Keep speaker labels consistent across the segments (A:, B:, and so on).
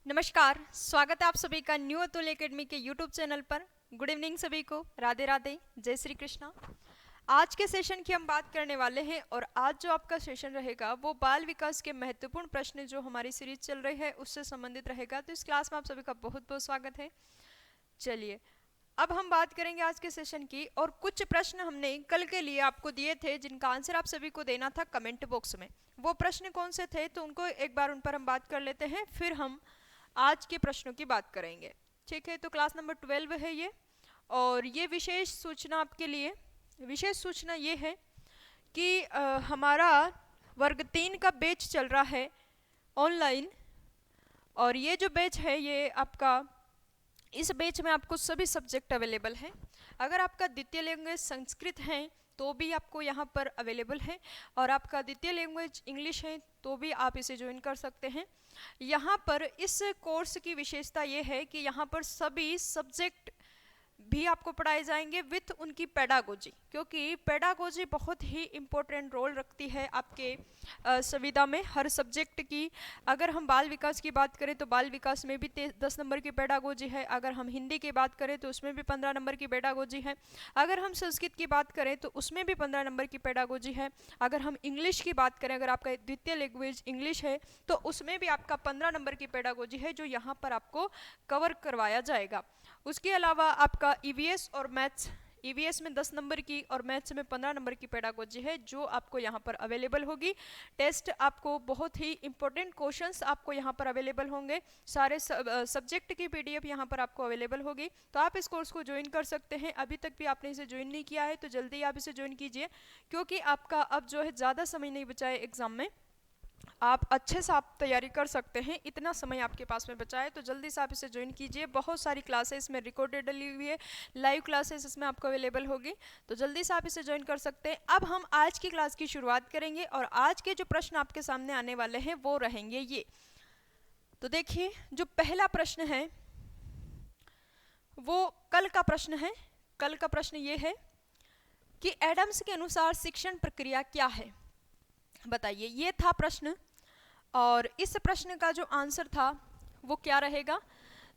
A: नमस्कार, स्वागत है आप सभी का न्यू अतुल एकेडमी के यूट्यूब चैनल पर। गुड इवनिंग सभी को, राधे राधे, जय श्री कृष्णा। आज के सेशन की हम बात करने वाले हैं और आज जो आपका सेशन रहेगा वो बाल विकास के महत्वपूर्ण प्रश्न जो हमारी सीरीज चल रही है उससे संबंधित रहेगा। तो इस क्लास में आप सभी का बहुत बहुत स्वागत है। चलिए अब हम बात करेंगे आज के सेशन की, और कुछ प्रश्न हमने कल के लिए आपको दिए थे जिनका आंसर आप सभी को देना था कमेंट बॉक्स में। वो प्रश्न कौन से थे तो उनको एक बार उन पर हम बात कर लेते हैं, फिर हम आज के प्रश्नों की बात करेंगे। ठीक है, तो क्लास नंबर 12 है ये, और ये विशेष सूचना आपके लिए, विशेष सूचना ये है कि हमारा वर्ग 3 का बैच चल रहा है ऑनलाइन, और ये जो बैच है ये आपका, इस बैच में आपको सभी सब्जेक्ट अवेलेबल हैं। अगर आपका द्वितीय लैंग्वेज संस्कृत है तो भी आपको यहाँ पर अवेलेबल है, और आपका द्वितीय लैंग्वेज इंग्लिश है तो भी आप इसे ज्वाइन कर सकते हैं। यहाँ पर इस कोर्स की विशेषता ये है कि यहाँ पर सभी सब्जेक्ट भी आपको पढ़ाए जाएंगे विथ उनकी पेडागोजी, क्योंकि पेडागोजी बहुत ही इम्पोर्टेंट रोल रखती है आपके संविदा में हर सब्जेक्ट की। अगर हम बाल विकास की बात करें तो बाल विकास में भी 10 नंबर की पेडागोजी है। अगर हम हिंदी की बात करें तो उसमें भी 15 नंबर की पेडागोजी है। अगर हम संस्कृत की बात करें तो उसमें भी 15 नंबर की पेडागोजी है। अगर हम इंग्लिश की बात करें, अगर आपका द्वितीय लैंग्वेज इंग्लिश है तो उसमें भी आपका 15 नंबर की पेडागोजी है जो यहाँ पर आपको कवर करवाया जाएगा। उसके अलावा आपका ईवीएस और मैथ्स, ईवीएस में 10 नंबर की और मैथ्स में 15 नंबर की पेडागोजी है जो आपको यहाँ पर अवेलेबल होगी। टेस्ट आपको बहुत ही इंपॉर्टेंट क्वेश्चंस आपको यहाँ पर अवेलेबल होंगे। सारे सब्जेक्ट की पीडीएफ यहाँ पर आपको अवेलेबल होगी, तो आप इस कोर्स को ज्वाइन कर सकते हैं। अभी तक भी आपने इसे ज्वाइन नहीं किया है तो जल्दी आप इसे ज्वाइन कीजिए, क्योंकि आपका अब जो है ज़्यादा समय नहीं बचा है एग्जाम में, आप अच्छे से आप तैयारी कर सकते हैं। इतना समय आपके पास में बचा है तो जल्दी से आप इसे ज्वाइन कीजिए। बहुत सारी क्लासेस इसमें रिकॉर्डेड डली हुई है, लाइव क्लासेस इसमें आपको अवेलेबल होगी, तो जल्दी से आप इसे ज्वाइन कर सकते हैं। अब हम आज की क्लास की शुरुआत करेंगे और आज के जो प्रश्न आपके सामने आने वाले हैं वो रहेंगे ये। तो देखिए, जो पहला प्रश्न है वो कल का प्रश्न है। कल का प्रश्न ये है कि एडम्स के अनुसार शिक्षण प्रक्रिया क्या है, बताइए। ये था प्रश्न, और इस प्रश्न का जो आंसर था वो क्या रहेगा।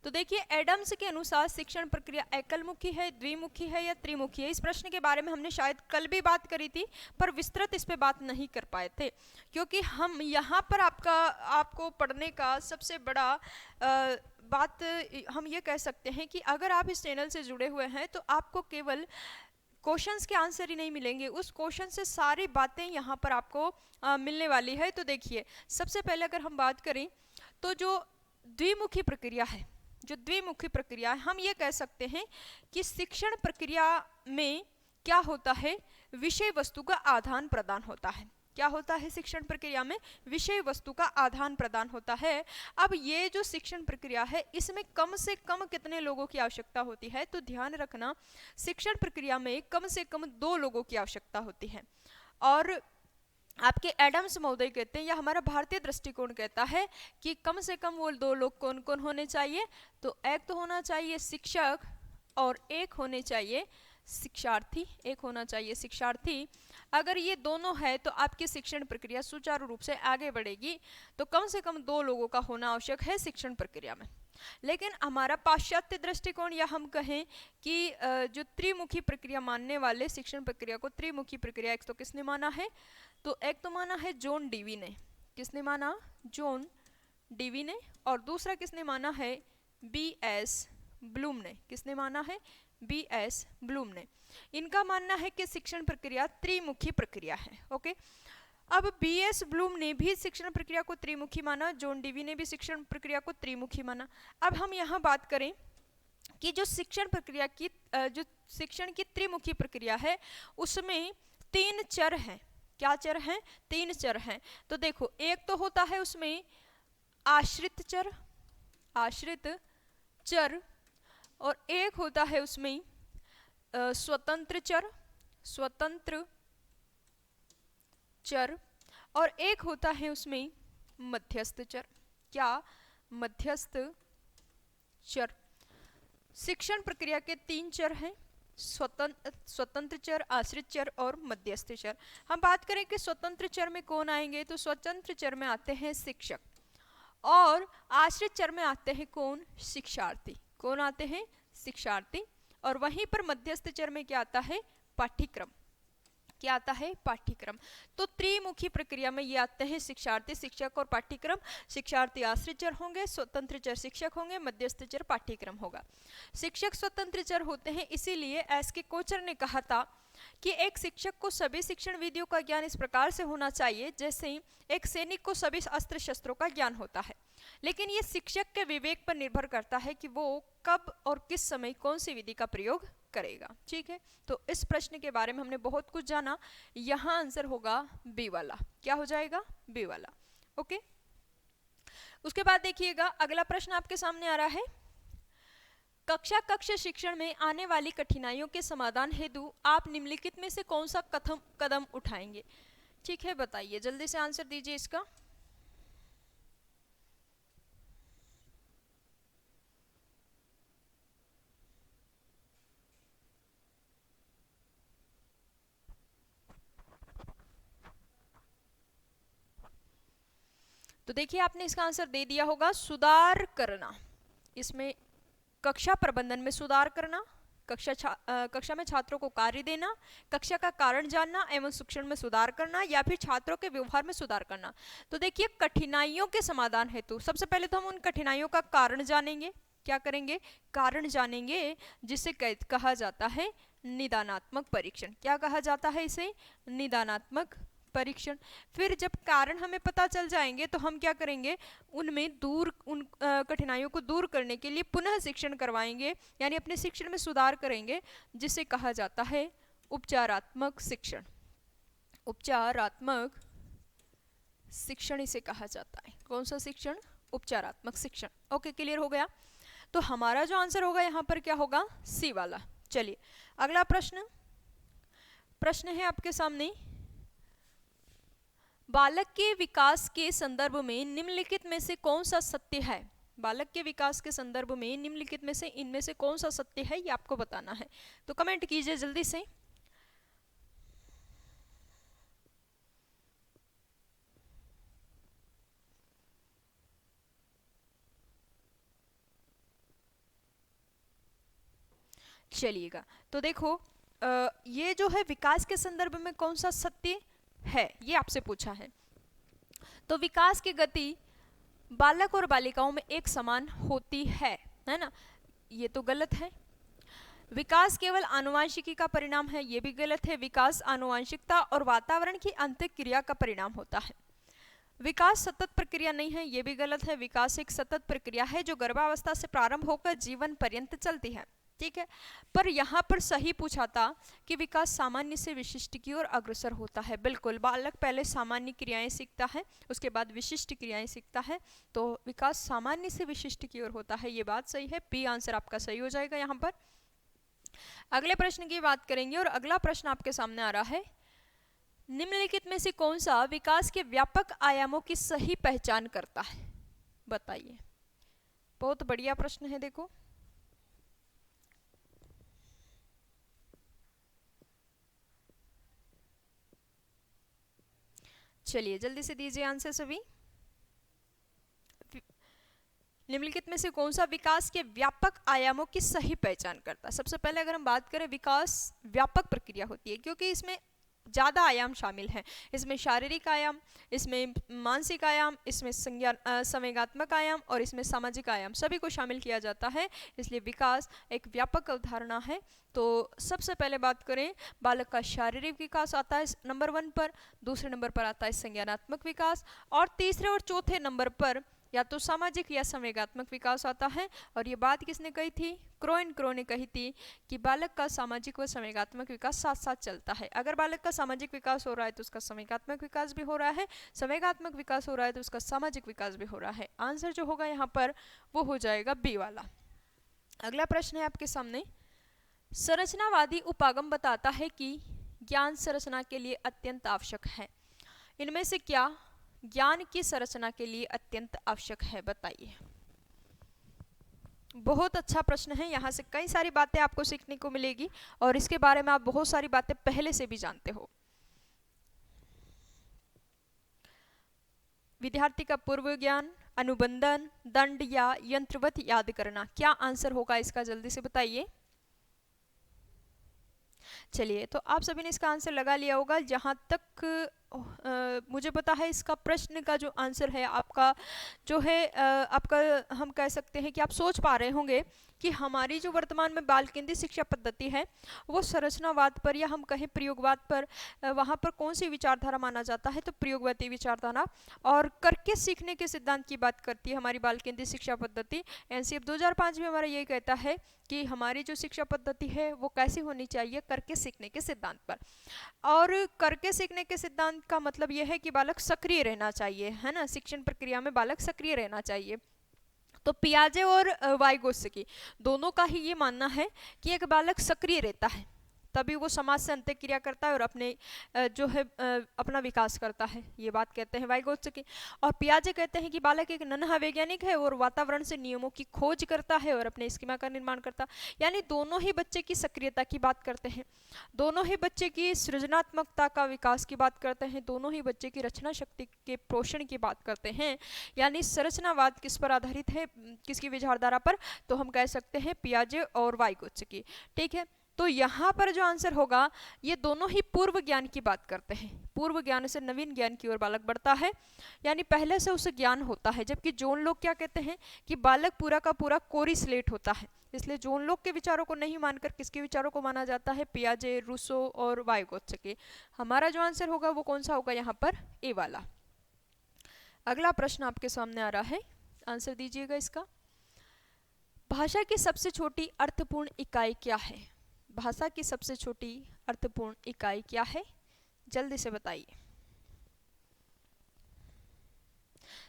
A: तो देखिए, एडम्स के अनुसार शिक्षण प्रक्रिया एकलमुखी है, द्विमुखी है या त्रिमुखी है। इस प्रश्न के बारे में हमने शायद कल भी बात करी थी, पर विस्तृत इस पे बात नहीं कर पाए थे, क्योंकि हम यहाँ पर आपको पढ़ने का सबसे बड़ा बात हम ये कह सकते हैं कि अगर आप इस चैनल से जुड़े हुए हैं तो आपको केवल क्वेश्चंस के आंसर ही नहीं मिलेंगे, उस क्वेश्चन से सारी बातें यहाँ पर आपको मिलने वाली है। तो देखिए, सबसे पहले अगर हम बात करें तो जो द्विमुखी प्रक्रिया है, जो द्विमुखी प्रक्रिया है, हम ये कह सकते हैं कि शिक्षण प्रक्रिया में क्या होता है, विषय वस्तु का आदान प्रदान होता है। क्या होता है शिक्षण प्रक्रिया में, विषय वस्तु का आदान प्रदान होता है। अब ये जो शिक्षण प्रक्रिया है इसमें कम से कम कितने लोगों की आवश्यकता होती है, तो ध्यान रखना, शिक्षण प्रक्रिया में कम से कम 2 लोगों की आवश्यकता होती है। और आपके एडम्स महोदय कहते हैं या हमारा भारतीय दृष्टिकोण कहता है कि कम से कम वो 2 लोग कौन कौन होने चाहिए, तो एक तो होना चाहिए शिक्षक और एक होने चाहिए शिक्षार्थी, एक होना चाहिए शिक्षार्थी। अगर ये दोनों है तो आपकी शिक्षण प्रक्रिया सुचारू रूप से आगे बढ़ेगी। तो कम से कम 2 लोगों का होना आवश्यक है शिक्षण प्रक्रिया में। लेकिन हमारा पाश्चात्य दृष्टिकोण, या हम कहें कि जो त्रिमुखी प्रक्रिया मानने वाले शिक्षण प्रक्रिया को त्रिमुखी प्रक्रिया, एक तो किसने माना है, तो एक तो माना है जॉन डीवी ने। किसने माना, जॉन डीवी ने। और दूसरा किसने माना है, बीएस ब्लूम ने। किसने माना है, बीएस ब्लूम ने। इनका मानना है कि शिक्षण प्रक्रिया त्रिमुखी प्रक्रिया है। ओके, अब बीएस ब्लूम ने भी शिक्षण प्रक्रिया को त्रिमुखी माना, जॉन डीवी ने भी शिक्षण प्रक्रिया को त्रिमुखी माना। अब हम यहाँ बात करें कि जो शिक्षण प्रक्रिया की जो शिक्षण की त्रिमुखी प्रक्रिया है उसमें 3 चर हैं। क्या चर हैं, 3 चर हैं। तो देखो, एक तो होता है उसमें आश्रित चर, आश्रित चर, और एक होता है उसमें स्वतंत्र चर, स्वतंत्र चर, और एक होता है उसमें मध्यस्थ चर। क्या, मध्यस्थ चर। शिक्षण प्रक्रिया के 3 चर हैं, स्वतंत्र चर, आश्रित चर और मध्यस्थ चर। हम बात करें कि स्वतंत्र चर में कौन आएंगे, तो स्वतंत्र चर में आते हैं शिक्षक, और आश्रित चर में आते हैं कौन? शिक्षार्थी। कौन आते हैं? शिक्षार्थी। और वहीं पर मध्यस्थ चर में क्या आता है? पाठ्यक्रम। क्या आता है? पाठ्यक्रम। तो त्रिमुखी प्रक्रिया में ये आते हैं शिक्षार्थी, शिक्षक और पाठ्यक्रम। शिक्षार्थी आश्रित चर होंगे, स्वतंत्र चर शिक्षक होंगे, मध्यस्थ चर पाठ्यक्रम होगा। शिक्षक स्वतंत्र चर होते हैं, इसीलिए एस के कोचर ने कहा था कि एक शिक्षक को सभी शिक्षण विधियों का ज्ञान इस प्रकार से होना चाहिए जैसे एक सैनिक को सभी अस्त्र शस्त्रों का ज्ञान होता है। लेकिन ये शिक्षक के विवेक पर निर्भर करता है कि वो कब और किस समय कौन सी विधि का प्रयोग करेगा। ठीक है, तो इस प्रश्न के बारे में हमने बहुत कुछ जाना। यहाँ आंसर होगा बी वाला। क्या हो जाएगा? बी वाला। ओके, उसके बाद देखिएगा अगला प्रश्न आपके सामने आ रहा है। कक्षा शिक्षण में आने वाली कठिनाइयों के समाधान हेतु आप निम्नलिखित में से कौन सा कदम उठाएंगे? ठीक है, बताइए, जल्दी से आंसर दीजिए इसका। तो देखिए आपने इसका आंसर दे दिया होगा, सुधार करना। इसमें कक्षा प्रबंधन में सुधार करना, कक्षा में छात्रों को कार्य देना, कक्षा का कारण जानना एवं शिक्षण में सुधार करना, या फिर छात्रों के व्यवहार में सुधार करना। तो देखिए कठिनाइयों के समाधान हेतु सबसे पहले तो हम उन कठिनाइयों का कारण जानेंगे। क्या करेंगे? कारण जानेंगे, जिसे कहा जाता है निदानात्मक परीक्षण। क्या कहा जाता है इसे? निदानात्मक परीक्षण। फिर जब कारण हमें पता चल जाएंगे तो हम क्या करेंगे? उन कठिनाइयों को दूर करने के लिए पुनः शिक्षण करवाएंगे, यानी अपने शिक्षण में सुधार करेंगे, जिसे कहा जाता है उपचारात्मक शिक्षण। उपचारात्मक शिक्षण इसे कहा जाता है। कौन सा शिक्षण? उपचारात्मक शिक्षण। ओके, क्लियर हो गया। तो हमारा जो आंसर होगा यहाँ पर क्या होगा? सी वाला। चलिए अगला प्रश्न है आपके सामने। बालक के विकास के संदर्भ में निम्नलिखित में से कौन सा सत्य है? बालक के विकास के संदर्भ में निम्नलिखित में से इनमें से कौन सा सत्य है, ये आपको बताना है। तो कमेंट कीजिए जल्दी से। चलिएगा, तो देखो ये जो है विकास के संदर्भ में कौन सा सत्य है, ये आपसे पूछा है। तो विकास की गति बालक और बालिकाओं में एक समान होती है ना? ये तो गलत है। विकास केवल आनुवंशिकी का परिणाम है, ये भी गलत है। विकास आनुवंशिकता और वातावरण की अंतःक्रिया का परिणाम होता है। विकास सतत प्रक्रिया नहीं है, ये भी गलत है। विकास एक सतत प्रक्रिया है जो गर्भावस्था से प्रारंभ होकर जीवन पर्यंत चलती है। ठीक है, पर यहाँ पर सही पूछा था कि विकास सामान्य से विशिष्ट की ओर अग्रसर होता है। बिल्कुल, बालक पहले सामान्य क्रियाएं सीखता है, उसके बाद विशिष्ट क्रियाएं सीखता है। तो विकास सामान्य से विशिष्ट की ओर होता है, ये बात सही है। बी आंसर आपका सही हो जाएगा यहाँ पर। अगले प्रश्न की बात करेंगे और अगला प्रश्न आपके सामने आ रहा है। निम्नलिखित में से कौन सा विकास के व्यापक आयामों की सही पहचान करता है? बताइए। बहुत बढ़िया प्रश्न है, देखो। चलिए जल्दी से दीजिए आंसर सभी। निम्नलिखित में से कौन सा विकास के व्यापक आयामों की सही पहचान करता है? सबसे पहले अगर हम बात करें, विकास व्यापक प्रक्रिया होती है क्योंकि इसमें ज़्यादा आयाम शामिल हैं। इसमें शारीरिक आयाम, इसमें मानसिक आयाम, इसमें संवेगात्मक आयाम और इसमें सामाजिक आयाम, सभी को शामिल किया जाता है। इसलिए विकास एक व्यापक अवधारणा है। तो सबसे पहले बात करें, बालक का शारीरिक विकास आता है नंबर 1 पर, दूसरे नंबर पर आता है संज्ञानात्मक विकास, और तीसरे और चौथे नंबर पर या तो सामाजिक या संवेगात्मक विकास आता है। और ये बात किसने कही थी? क्रो ने कही थी कि बालक का सामाजिक व संवेगात्मक विकास साथ साथ चलता है। अगर बालक का सामाजिक विकास हो रहा है तो उसका संवेगात्मक विकास भी हो रहा है, संवेगात्मक विकास हो रहा है तो उसका सामाजिक विकास भी हो रहा है। आंसर जो होगा यहाँ पर वो हो जाएगा बी वाला। अगला प्रश्न है आपके सामने। संरचनावादी उपागम बताता है कि ज्ञान संरचना के लिए अत्यंत आवश्यक है। इनमें से क्या ज्ञान की संरचना के लिए अत्यंत आवश्यक है? बताइए। बहुत अच्छा प्रश्न है, यहाँ से कई सारी बातें आपको सीखने को मिलेगी और इसके बारे में आप बहुत सारी बातें पहले से भी जानते हो। विद्यार्थी का पूर्व ज्ञान, अनुबंधन, दंड या यंत्रवत याद करना? क्या आंसर होगा इसका, जल्दी से बताइए। चलिए, तो आप सभी ने इसका आंसर लगा लिया होगा। जहाँ तक मुझे पता है, इसका प्रश्न का जो आंसर है आपका जो है आपका, हम कह सकते हैं कि आप सोच पा रहे होंगे कि हमारी जो वर्तमान में बाल केंद्रित शिक्षा पद्धति है वो संरचनावाद पर या हम कहें प्रयोगवाद पर, वहाँ पर कौन सी विचारधारा माना जाता है, तो प्रयोगवादी विचारधारा और करके सीखने के सिद्धांत की बात करती है हमारी बाल केंद्रित शिक्षा पद्धति। एनसीएफ 2005 में हमारा यही कहता है कि हमारी जो शिक्षा पद्धति है वो कैसी होनी चाहिए, करके सीखने के सिद्धांत पर। और करके सीखने के सिद्धांत का मतलब यह है कि बालक सक्रिय रहना चाहिए, है ना, शिक्षण प्रक्रिया में बालक सक्रिय रहना चाहिए। तो पियाजे और वाइगोत्स्की दोनों का ही ये मानना है कि एक बालक सक्रिय रहता है तभी वो समाज से अंतःक्रिया करता है और अपने जो है अपना विकास करता है, ये बात कहते हैं वाइगोत्स्की। और पियाजे कहते हैं कि बालक एक नन्हा वैज्ञानिक है और वातावरण से नियमों की खोज करता है और अपने स्कीमा का निर्माण करता है। यानी दोनों ही बच्चे की सक्रियता की बात करते हैं, दोनों ही बच्चे की सृजनात्मकता का विकास की बात करते हैं, दोनों ही बच्चे की रचना शक्ति के पोषण की बात करते हैं। यानी संरचनावाद किस पर आधारित है, किसकी विचारधारा पर, तो हम कह सकते हैं पियाजे और वाइगोत्स्की। ठीक है, तो यहाँ पर जो आंसर होगा, ये दोनों ही पूर्व ज्ञान की बात करते हैं। पूर्व ज्ञान से नवीन ज्ञान की ओर बालक बढ़ता है, यानी पहले से उसे ज्ञान होता है। जबकि जोन लोग क्या कहते हैं कि बालक पूरा का पूरा कोरी स्लेट होता है। इसलिए जोन लोग के विचारों को नहीं मानकर किसके विचारों को माना जाता है, पियाजे, रूसो और वाइगोत्स्की। हमारा जो आंसर होगा वो कौन सा होगा यहाँ पर, ए वाला। अगला प्रश्न आपके सामने आ रहा है, आंसर दीजिएगा इसका। भाषा की सबसे छोटी अर्थपूर्ण इकाई क्या है? भाषा की सबसे छोटी अर्थपूर्ण इकाई क्या है, जल्दी से बताइए।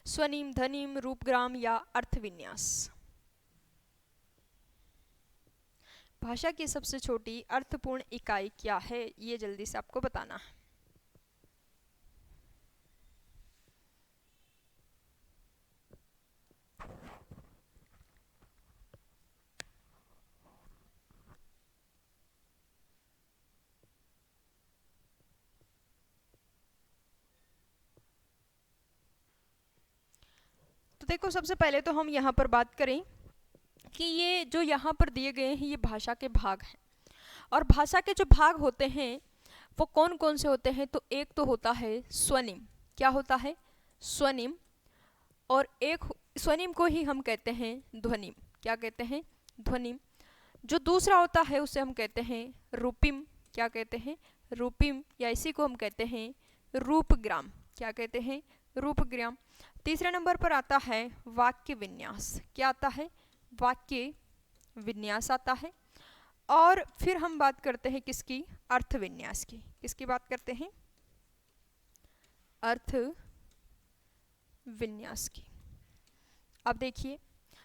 A: स्वनिम, ध्वनिम, रूपग्राम या अर्थविन्यास? भाषा की सबसे छोटी अर्थपूर्ण इकाई क्या है, ये जल्दी से आपको बताना है। तो देखो, सबसे पहले तो हम यहाँ पर बात करें कि ये जो यहाँ पर दिए गए हैं ये भाषा के भाग हैं। और भाषा के जो भाग होते हैं वो कौन कौन से होते हैं, तो एक तो होता है स्वनिम। क्या होता है, स्वनिम। और एक स्वनिम को ही हम कहते हैं ध्वनिम। क्या कहते हैं, ध्वनिम। जो दूसरा होता है उसे हम कहते हैं रूपिम। क्या कहते हैं, रूपिम, या इसी को हम कहते हैं रूपग्राम। क्या कहते हैं, रूपग्राम। तीसरे नंबर पर आता है वाक्य विन्यास। क्या आता है, वाक्य विन्यास आता है। और फिर हम बात करते हैं किसकी, अर्थ विन्यास की। किसकी बात करते हैं, अर्थ विन्यास की। अब देखिए,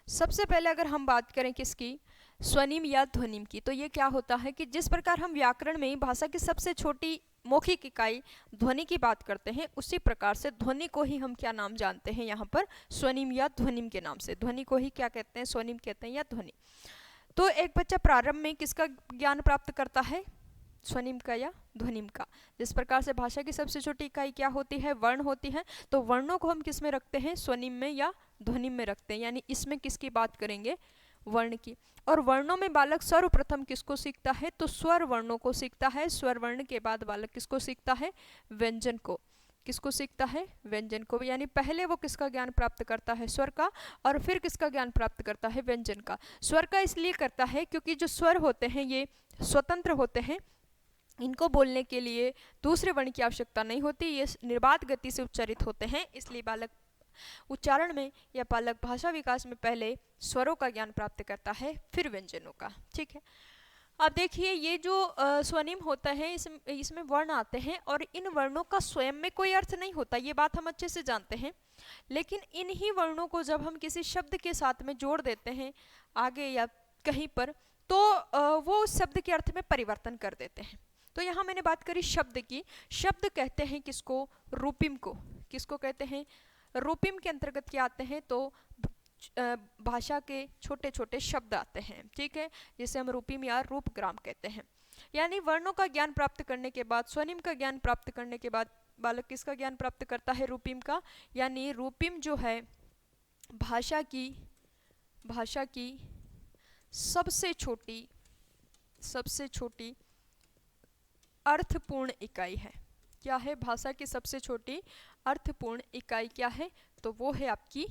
A: सबसे पहले अगर हम बात करें किसकी, स्वनिम या ध्वनिम की, तो ये क्या होता है कि जिस प्रकार हम व्याकरण में भाषा की सबसे छोटी मौखिक इकाई ध्वनि की बात करते हैं, उसी प्रकार से ध्वनि को ही हम क्या नाम जानते हैं यहाँ पर, स्वनिम या ध्वनिम के नाम से। ध्वनि को ही क्या कहते हैं, स्वनिम कहते हैं या ध्वनि। तो एक बच्चा प्रारंभ में किसका ज्ञान प्राप्त करता है, स्वनिम का या ध्वनिम का। जिस प्रकार से भाषा की सबसे छोटी इकाई क्या होती है, वर्ण होती है, तो वर्णों को हम किस में रखते हैं, स्वनिम में या ध्वनिम में रखते हैं। यानी इसमें किसकी बात करेंगे, वर्ण की। और वर्णों में बालक सर्वप्रथम किसको सीखता है, तो स्वर वर्णों को सीखता है। स्वर वर्ण के बाद बालक किसको सीखता है, व्यंजन को। किसको सीखता है, व्यंजन को। यानी पहले वो किसका ज्ञान प्राप्त करता है, स्वर का, और फिर किसका ज्ञान प्राप्त करता है, व्यंजन का। स्वर का इसलिए करता है क्योंकि जो स्वर होते हैं ये स्वतंत्र होते हैं, इनको बोलने के लिए दूसरे वर्ण की आवश्यकता नहीं होती, ये निर्बाध गति से उच्चारित होते हैं। इसलिए बालक उच्चारण में या बालक भाषा विकास में पहले स्वरों का ज्ञान प्राप्त करता है, फिर व्यंजनों का। ठीक है, अब देखिए, ये जो स्वनिम होता है इसमें वर्ण आते हैं और इन वर्णों का स्वयं में कोई अर्थ नहीं होता, ये बात हम अच्छे से जानते हैं। लेकिन इन ही वर्णों को जब हम किसी शब्द के साथ में जोड़ देते हैं आगे या कहीं पर, तो वो उस शब्द के अर्थ में परिवर्तन कर देते हैं। तो यहाँ मैंने बात करी शब्द की। शब्द कहते हैं किसको, रूपिम को। किसको कहते हैं, रूपिम के अंतर्गत क्या आते हैं, तो भाषा के छोटे छोटे शब्द आते हैं। ठीक है, जिसे हम रूपिम या रूपग्राम कहते हैं। यानी वर्णों का ज्ञान प्राप्त करने के बाद, स्वनिम का ज्ञान प्राप्त करने के बाद बालक किसका ज्ञान प्राप्त करता है, रूपिम का। यानी रूपिम जो है भाषा की सबसे छोटी अर्थपूर्ण इकाई है। क्या है भाषा की सबसे छोटी अर्थपूर्ण इकाई क्या है? तो वो है आपकी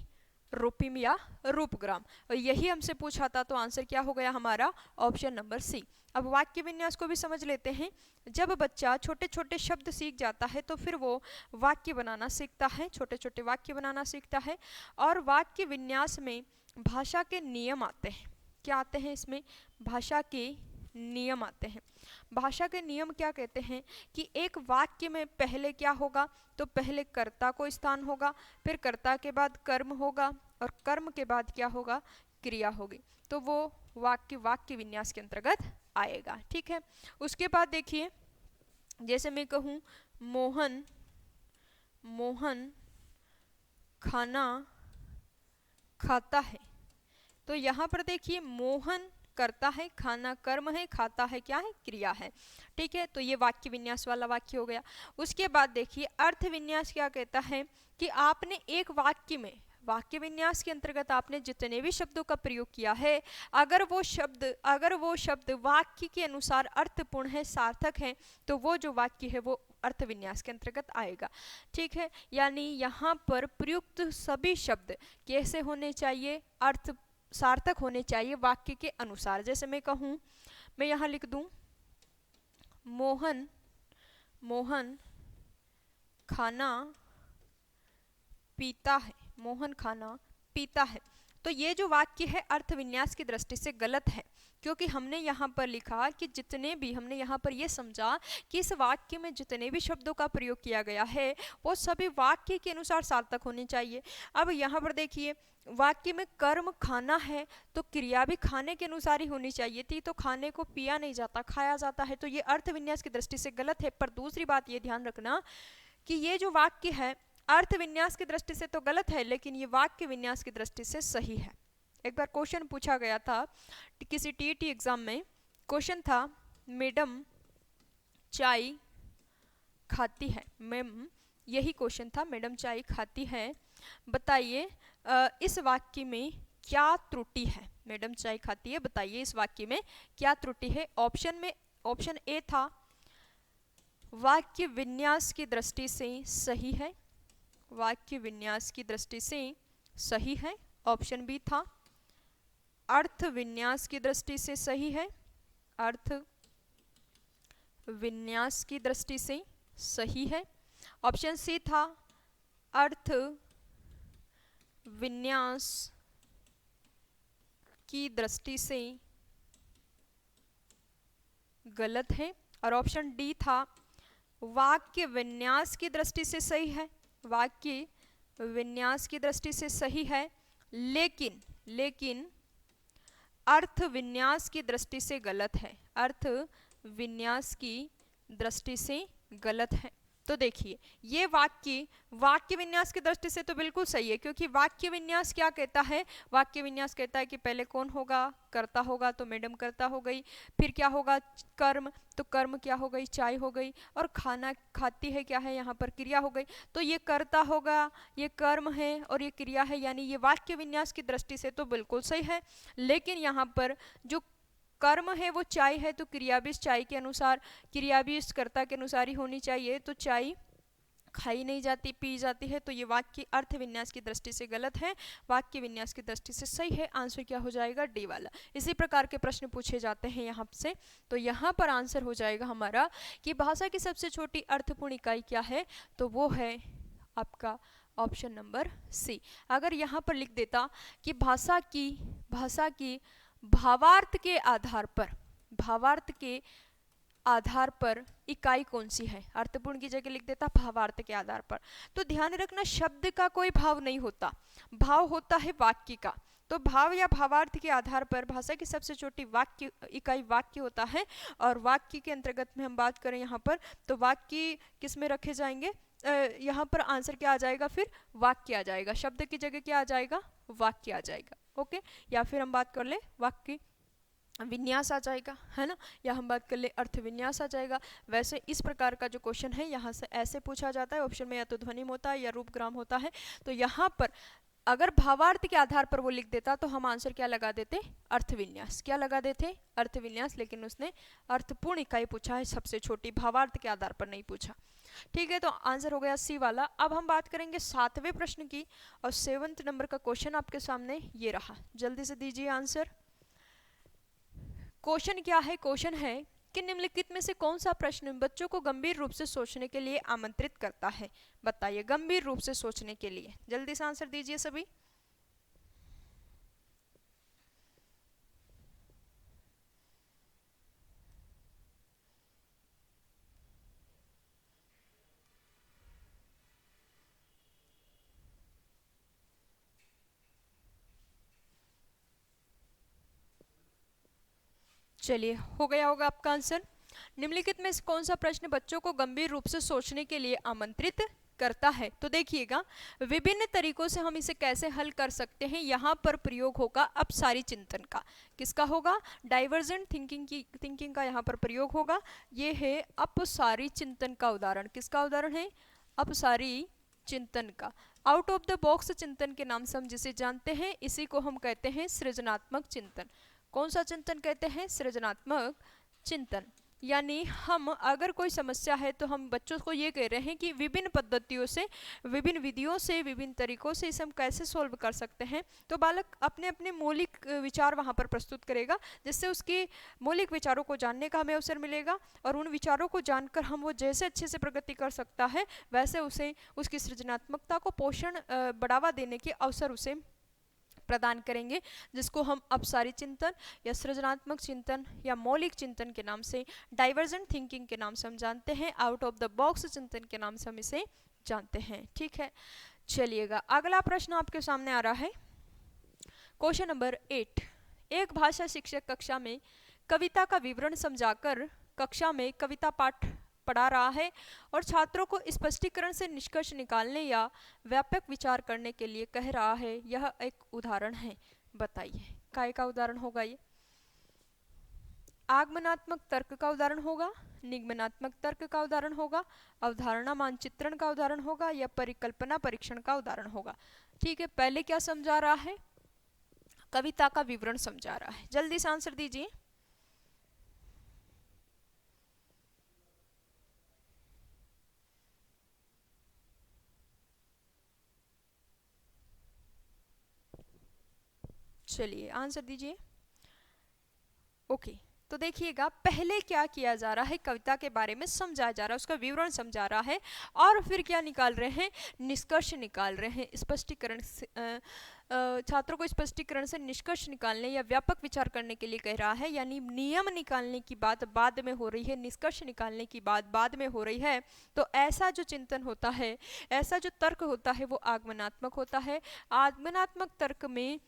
A: रूपिम या रूपग्राम। और यही हमसे पूछा था, तो आंसर क्या हो गया हमारा? Option number C. अब वाक्य विन्यास को भी समझ लेते हैं। जब बच्चा छोटे छोटे शब्द सीख जाता है तो फिर वो वाक्य बनाना सीखता है, छोटे छोटे वाक्य बनाना सीखता है। और वाक्य विन्यास में भाषा के नियम आते हैं। क्या आते हैं इसमें? भाषा के नियम आते हैं। भाषा के नियम क्या कहते हैं कि एक वाक्य में पहले क्या होगा? तो पहले कर्ता को स्थान होगा, फिर कर्ता के बाद कर्म होगा, और कर्म के बाद क्या होगा? क्रिया होगी। तो वो वाक्य विन्यास के अंतर्गत आएगा। ठीक है। उसके बाद देखिए, जैसे मैं कहूँ मोहन खाना खाता है, तो यहाँ पर देखिए मोहन करता है, खाना कर्म है, खाता है क्या है? क्रिया है। ठीक है, तो ये वाक्य विन्यास वाला वाक्य हो गया। उसके बाद देखिए अर्थ विन्यास क्या कहता है कि आपने एक वाक्य में, वाक्य विन्यास के अंतर्गत आपने जितने भी शब्दों का प्रयोग किया है, अगर वो शब्द वाक्य के अनुसार अर्थपूर्ण है, सार्थक है, तो वो जो वाक्य है वो अर्थ विन्यास के अंतर्गत आएगा। ठीक है, यानी यहाँ पर प्रयुक्त सभी शब्द कैसे होने चाहिए? अर्थ सार्थक होने चाहिए वाक्य के अनुसार। जैसे मैं कहूँ, मैं यहाँ लिख दूँ मोहन खाना पीता है, मोहन खाना पीता है। तो ये जो वाक्य है अर्थ विन्यास की दृष्टि से गलत है, क्योंकि हमने यहाँ पर लिखा कि हमने यहाँ पर ये समझा कि इस वाक्य में जितने भी शब्दों का प्रयोग किया गया है वो सभी वाक्य के अनुसार सार्थक होने चाहिए। अब यहाँ पर देखिए वाक्य में कर्म खाना है, तो क्रिया भी खाने के अनुसार ही होनी चाहिए थी, तो खाने को पिया नहीं जाता, खाया जाता है, तो ये अर्थ विन्यास की दृष्टि से गलत है। पर दूसरी बात ये ध्यान रखना कि ये जो वाक्य है अर्थ विन्यास की दृष्टि से तो गलत है, लेकिन ये वाक्य विन्यास की दृष्टि से सही है। एक बार क्वेश्चन पूछा गया था किसी टीईटी एग्जाम में, क्वेश्चन था मैडम चाय खाती है। मैम, यही क्वेश्चन था, मैडम चाय खाती है, बताइए इस वाक्य में क्या त्रुटि है? मैडम चाय खाती है, बताइए इस वाक्य में क्या त्रुटि है? ऑप्शन ए था वाक्य विन्यास की दृष्टि से सही है, वाक्य विन्यास की दृष्टि से सही है। ऑप्शन बी था अर्थ विन्यास की दृष्टि से सही है, अर्थ विन्यास की दृष्टि से सही है। ऑप्शन सी था अर्थ विन्यास की दृष्टि से गलत है, और ऑप्शन डी था वाक्य विन्यास की दृष्टि से सही है, वाक्य विन्यास की दृष्टि से सही है, लेकिन अर्थ विन्यास की दृष्टि से गलत है, अर्थ विन्यास की दृष्टि से गलत है। तो देखिए ये वाक्य विन्यास की दृष्टि से तो बिल्कुल सही है, क्योंकि वाक्य विन्यास क्या कहता है? वाक्य विन्यास कहता है कि पहले कौन होगा? कर्ता होगा, तो मैडम कर्ता हो गई, फिर क्या होगा? कर्म, तो कर्म क्या हो गई? चाय हो गई, और खाना खाती है क्या है? यहाँ पर क्रिया हो गई। तो ये कर्ता होगा, ये कर्म है, और ये क्रिया है, यानी ये वाक्य विन्यास की दृष्टि से तो बिल्कुल सही है। लेकिन यहाँ पर जो कर्म है वो चाय है, तो क्रिया भी चाय के अनुसार, क्रिया भी इस कर्ता के अनुसार ही होनी चाहिए, तो चाय खाई नहीं जाती, पी जाती है। तो ये वाक्य अर्थ विन्यास की दृष्टि से गलत है, वाक्य विन्यास की दृष्टि से सही है। आंसर क्या हो जाएगा? डी वाला। इसी प्रकार के प्रश्न पूछे जाते हैं यहाँ से, तो यहाँ पर आंसर हो जाएगा हमारा कि भाषा की सबसे छोटी अर्थपूर्ण इकाई क्या है? तो वो है आपका ऑप्शन नंबर सी। अगर यहाँ पर लिख देता कि भाषा की भावार्थ के आधार पर इकाई कौन सी है? अर्थपूर्ण की जगह लिख देता भावार्थ के आधार पर। तो ध्यान रखना शब्द का कोई भाव नहीं होता, भाव होता है वाक्य का। तो भाव या भावार्थ के आधार पर भाषा की सबसे छोटी इकाई वाक्य होता है। और वाक्य के अंतर्गत में हम बात करें यहाँ पर, तो वाक्य किस में रखे जाएंगे? यहाँ पर आंसर क्या आ जाएगा? फिर वाक्य आ जाएगा, शब्द की जगह क्या आ जाएगा? वाक्य आ जाएगा। ओके, या फिर हम बात कर ले वाक्य विन्यास आ जाएगा, है ना, या हम बात कर ले अर्थ विन्यास आ जाएगा। वैसे इस प्रकार का जो क्वेश्चन है यहाँ से ऐसे पूछा जाता है, ऑप्शन में या तो ध्वनिम होता है या रूपग्राम होता है। तो यहाँ पर अगर भावार्थ के आधार पर वो लिख देता तो हम आंसर क्या लगा देते, अर्थविन्यास। क्या लगा देते, अर्थविन्यास। लेकिन उसने अर्थपूर्ण इकाई पूछा है, सबसे छोटी, भावार्थ के आधार पर नहीं पूछा। ठीक है, तो आंसर हो गया सी वाला। अब हम बात करेंगे 7वें प्रश्न की, और 7 नंबर का क्वेश्चन आपके सामने ये रहा, जल्दी से दीजिए आंसर। क्वेश्चन क्या है, क्वेश्चन है कि निम्नलिखित में से कौन सा प्रश्न बच्चों को गंभीर रूप से सोचने के लिए आमंत्रित करता है। बताइए, गंभीर रूप से सोचने के लिए, जल्दी से आंसर दीजिए सभी। चलिए, हो गया होगा आपका आंसर। निम्नलिखित में से कौन सा प्रश्न बच्चों को गंभीर रूप से सोचने के लिए आमंत्रित करता है। तो देखिएगा, विभिन्न तरीकों से हम इसे कैसे हल कर सकते हैं। यहाँ पर प्रयोग होगा अपसारी चिंतन का। किसका होगा, डाइवर्जेंट थिंकिंग का यहाँ पर प्रयोग होगा। ये है अपसारी चिंतन का उदाहरण। किसका उदाहरण है, अपसारी चिंतन का। आउट ऑफ द बॉक्स चिंतन के नाम से हम जिसे जानते हैं, इसी को हम कहते हैं सृजनात्मक चिंतन। कौन सा चिंतन कहते हैं, सृजनात्मक चिंतन। यानी हम अगर कोई समस्या है तो हम बच्चों को ये कह रहे हैं कि विभिन्न पद्धतियों से, विभिन्न विधियों से, विभिन्न तरीकों से इसे हम कैसे सॉल्व कर सकते हैं। तो बालक अपने अपने मौलिक विचार वहाँ पर प्रस्तुत करेगा, जिससे उसके मौलिक विचारों को जानने का हमें अवसर मिलेगा, और उन विचारों को जानकर हम वो जैसे अच्छे से प्रगति कर सकता है, वैसे उसे उसकी सृजनात्मकता को पोषण बढ़ावा देने के अवसर उसे प्रदान करेंगे, जिसको हम अपसारी चिंतन या सृजनात्मक चिंतन या मौलिक चिंतन के नाम से, डाइवर्जेंट थिंकिंग के नाम से हम जानते हैं, आउट ऑफ द बॉक्स चिंतन के नाम से हम इसे जानते हैं। ठीक है, चलिएगा अगला प्रश्न आपके सामने आ रहा है, क्वेश्चन नंबर 8। एक भाषा शिक्षक कक्षा में कविता का विवरण समझाकर कक्षा में कविता पाठ पढ़ा रहा है और छात्रों को स्पष्टीकरण से निष्कर्ष निकालने या व्यापक विचार करने के लिए कह रहा है। यह एक उदाहरण है। बताइए, काय का उदाहरण होगा ये? आगमनात्मक तर्क का उदाहरण होगा, निगमनात्मक तर्क का उदाहरण होगा, अवधारणा मानचित्रण का उदाहरण होगा, या परिकल्पना परीक्षण का उदाहरण होगा। ठीक है, पहले क्या समझा रहा है, कविता का विवरण समझा रहा है। जल्दी से आंसर दीजिए। चलिए आंसर दीजिए। ओके, तो देखिएगा, पहले क्या किया जा रहा है, कविता के बारे में समझाया जा रहा है, उसका विवरण समझा रहा है, और फिर क्या निकाल रहे हैं, निष्कर्ष निकाल रहे हैं। स्पष्टीकरण छात्रों को स्पष्टीकरण से निष्कर्ष निकालने या व्यापक विचार करने के लिए कह रहा है। यानी नियम निकालने की बात बाद में हो रही है, निष्कर्ष निकालने की बात बाद में हो रही है। तो ऐसा जो चिंतन होता है, ऐसा जो तर्क होता है, वो आगमनात्मक होता है। आगमनात्मक तर्क में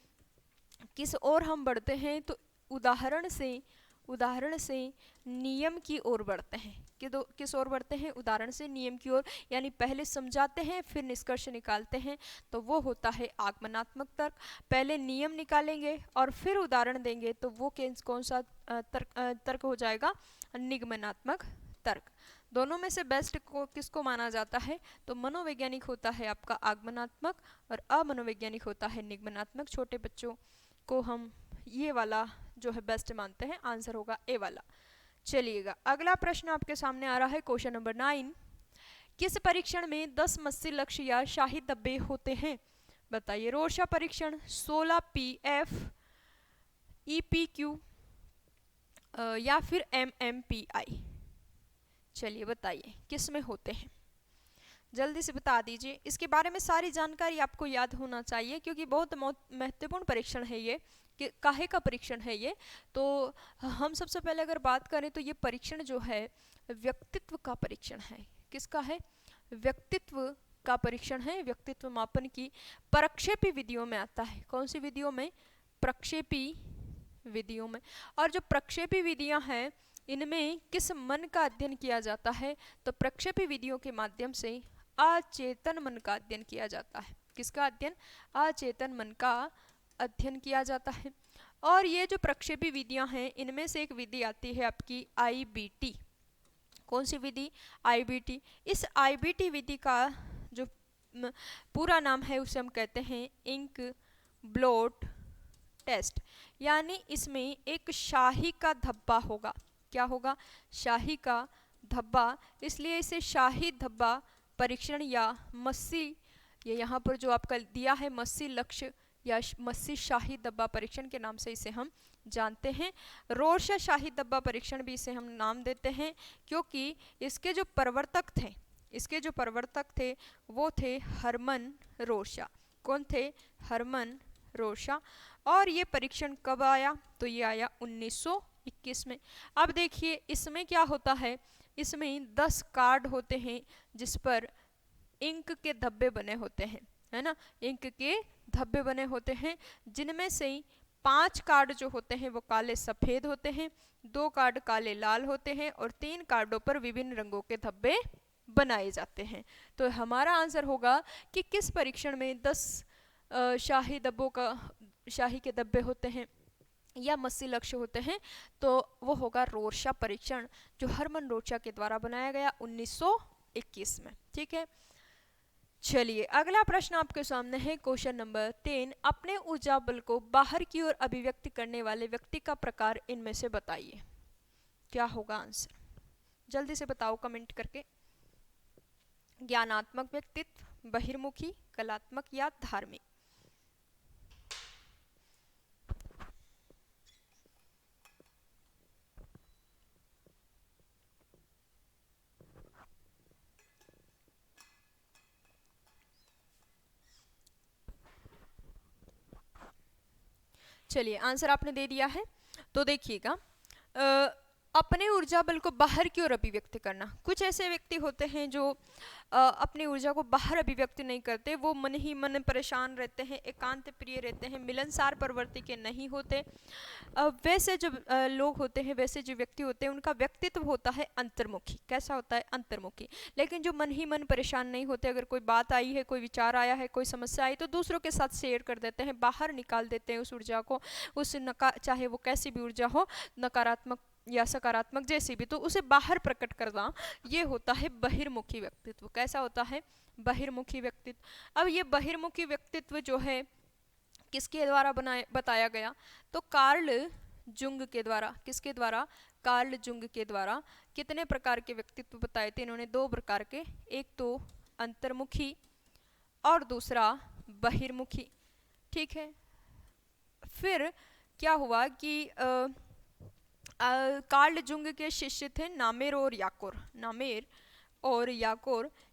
A: किस ओर हम बढ़ते हैं, तो उदाहरण से नियम की ओर बढ़ते हैं। किस ओर बढ़ते हैं, उदाहरण से नियम की ओर। यानी पहले समझाते हैं फिर निष्कर्ष निकालते हैं, तो वो होता है आगमनात्मक तर्क। पहले नियम निकालेंगे और फिर उदाहरण देंगे, तो वो कौन सा तर्क हो जाएगा, निगमनात्मक तर्क। दोनों में से बेस्ट किसको माना जाता है, तो मनोवैज्ञानिक होता है आपका आगमनात्मक, और अमनोवैज्ञानिक होता है निगमनात्मक। छोटे बच्चों को हम ये वाला जो है बेस्ट मानते हैं। आंसर होगा ए वाला। चलिएगा अगला प्रश्न आपके सामने आ रहा है, क्वेश्चन नंबर 9। किस परीक्षण में 10 मत्स्य लक्ष्य या शाही डब्बे होते हैं। बताइए, रोर्शा परीक्षण, 16 PF, EPQ या फिर MMPI। चलिए बताइए किस में होते हैं, जल्दी से बता दीजिए। इसके बारे में सारी जानकारी आपको याद होना चाहिए, क्योंकि बहुत महत्वपूर्ण परीक्षण है ये। कि काहे का परीक्षण है ये, तो हम सबसे पहले अगर बात करें तो ये परीक्षण जो है व्यक्तित्व का परीक्षण है। किसका है, व्यक्तित्व का परीक्षण है। व्यक्तित्व मापन की प्रक्षेपी विधियों में आता है। कौन सी विधियों में, प्रक्षेपी विधियों में। और जो प्रक्षेपी विधियां हैं, इनमें किस मन का अध्ययन किया जाता है, तो प्रक्षेपी विधियों के माध्यम से अचेतन मन का अध्ययन किया जाता है। किसका अध्ययन, अचेतन मन का अध्ययन किया जाता है। और ये जो प्रक्षेपी विधियां हैं, इनमें से एक विधि आती है आपकी IBT। कौन सी विधि, IBT। इस IBT विधि का जो पूरा नाम है उसे हम कहते हैं इंक ब्लोट टेस्ट, यानी इसमें एक शाही का धब्बा होगा। क्या होगा? शाही का धब्बा, इसलिए इसे शाही धब्बा परीक्षण या मस्सी, ये यहाँ पर जो आपका दिया है मस्सी लक्ष्य या मस्सी शाही धब्बा परीक्षण के नाम से इसे हम जानते हैं। रोरशा शाही धब्बा परीक्षण भी इसे हम नाम देते हैं, क्योंकि इसके जो प्रवर्तक थे वो थे हरमन रोरशा। कौन थे? हरमन रोरशा। और ये परीक्षण कब आया? तो ये आया 1921 में। अब देखिए इसमें क्या होता है, इसमें 10 कार्ड होते हैं जिस पर इंक के धब्बे बने होते हैं, है ना, इंक के धब्बे बने होते हैं, जिनमें से 5 कार्ड जो होते हैं वो काले सफेद होते हैं, 2 कार्ड काले लाल होते हैं और 3 कार्डों पर विभिन्न रंगों के धब्बे बनाए जाते हैं। तो हमारा आंसर होगा कि किस परीक्षण में 10 शाही के धब्बे होते हैं या मस्सी लक्ष्य होते हैं, तो वो होगा रोरशा परीक्षण, जो हरमन रोरशा के द्वारा बनाया गया 1921 में। ठीक है, चलिए अगला प्रश्न आपके सामने है, क्वेश्चन नंबर 3। अपने ऊर्जा बल को बाहर की ओर अभिव्यक्त करने वाले व्यक्ति का प्रकार इनमें से बताइए। क्या होगा आंसर? जल्दी से बताओ कमेंट करके। ज्ञानात्मक व्यक्तित्व, बहिर्मुखी, कलात्मक या धार्मिक? चलिए आंसर आपने दे दिया है, तो देखिएगा अपने ऊर्जा बल को बाहर की ओर अभिव्यक्त करना। कुछ ऐसे व्यक्ति होते हैं जो अपनी ऊर्जा को बाहर अभिव्यक्त नहीं करते, वो मन ही मन परेशान रहते हैं, एकांत प्रिय रहते हैं, मिलनसार प्रवृत्ति के नहीं होते। वैसे जो लोग होते हैं, वैसे जो व्यक्ति होते हैं, उनका व्यक्तित्व होता है अंतर्मुखी। कैसा होता है? अंतर्मुखी। लेकिन जो मन ही मन परेशान नहीं होते, अगर कोई बात आई है, कोई विचार आया है, कोई समस्या आई, तो दूसरों के साथ शेयर कर देते हैं, बाहर निकाल देते हैं उस ऊर्जा को, चाहे वो कैसी भी ऊर्जा हो, नकारात्मक या सकारात्मक जैसी भी, तो उसे बाहर प्रकट करना, ये होता है बहिर्मुखी व्यक्तित्व। कैसा होता है? बहिर्मुखी व्यक्तित्व। अब ये बहिर्मुखी व्यक्तित्व जो है किसके द्वारा बताया गया? तो कार्ल जुंग के द्वारा। किसके द्वारा? कार्ल जुंग के द्वारा। कितने प्रकार के व्यक्तित्व बताए थे इन्होंने? 2 प्रकार के, एक तो अंतर्मुखी और दूसरा बहिर्मुखी। ठीक है, फिर क्या हुआ कि कार्ल जुंग के शिष्य थे नामेर और याकोर।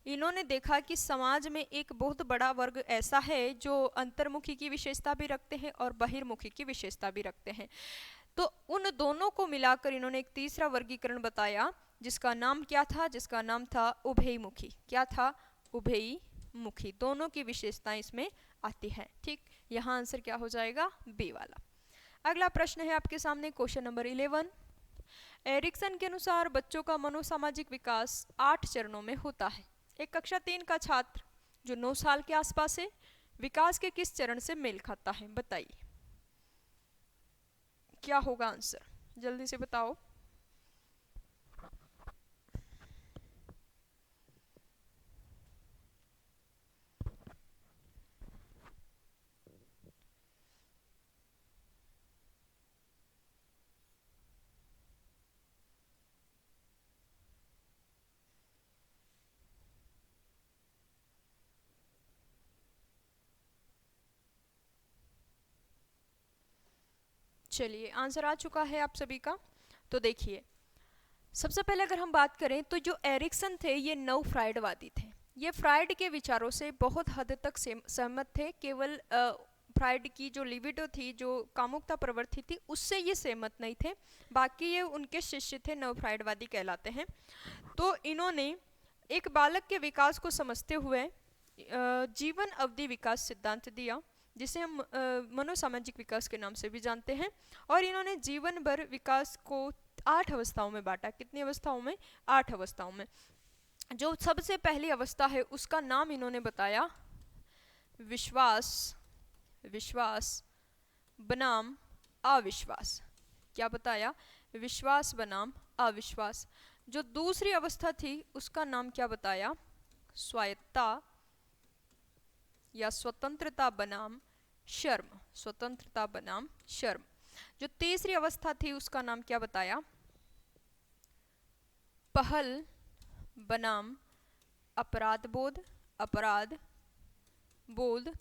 A: इन्होंने देखा कि समाज में एक बहुत बड़ा वर्ग ऐसा है जो अंतर्मुखी की विशेषता भी रखते हैं और बहिर्मुखी की विशेषता भी रखते हैं। तो उन दोनों को मिलाकर इन्होंने एक तीसरा वर्गीकरण बताया, जिसका नाम क्या था? जिसका नाम था उभयमुखी। क्या था? उभयमुखी। दोनों की विशेषताएं इसमें आती है। ठीक, यहाँ आंसर क्या हो जाएगा? बी वाला। अगला प्रश्न है आपके सामने, क्वेश्चन नंबर 11। एरिक्सन के अनुसार बच्चों का मनोसामाजिक विकास 8 चरणों में होता है। एक कक्षा 3 का छात्र जो 9 साल के आसपास है, विकास के किस चरण से मेल खाता है? बताइए क्या होगा आंसर? जल्दी से बताओ। चलिए आंसर आ चुका है आप सभी का। तो देखिए, सबसे पहले अगर हम बात करें तो जो एरिक्सन थे ये नव फ्राइडवादी थे। ये फ्राइड के विचारों से बहुत हद तक सहमत थे। केवल फ्राइड की जो लिबिडो थी, जो कामुकता प्रवृत्ति थी, उससे ये सहमत नहीं थे। बाकी ये उनके शिष्य थे, नव फ्राइडवादी कहलाते हैं। तो इन्होंने एक बालक के विकास को समझते हुए जीवन अवधि विकास सिद्धांत दिया, जिसे हम मनोसामाजिक विकास के नाम से भी जानते हैं। और इन्होंने जीवन भर विकास को 8 अवस्थाओं में बांटा। कितनी अवस्थाओं में? 8 अवस्थाओं में। जो सबसे पहली अवस्था है उसका नाम इन्होंने बताया विश्वास बनाम अविश्वास। क्या बताया? विश्वास बनाम अविश्वास। जो दूसरी अवस्था थी उसका नाम क्या बताया? स्वायत्तता या स्वतंत्रता बनाम शर्म, स्वतंत्रता बनाम शर्म। जो तीसरी अवस्था थी उसका नाम क्या बताया? पहल बनाम अपराध बोध, अपराध बोध।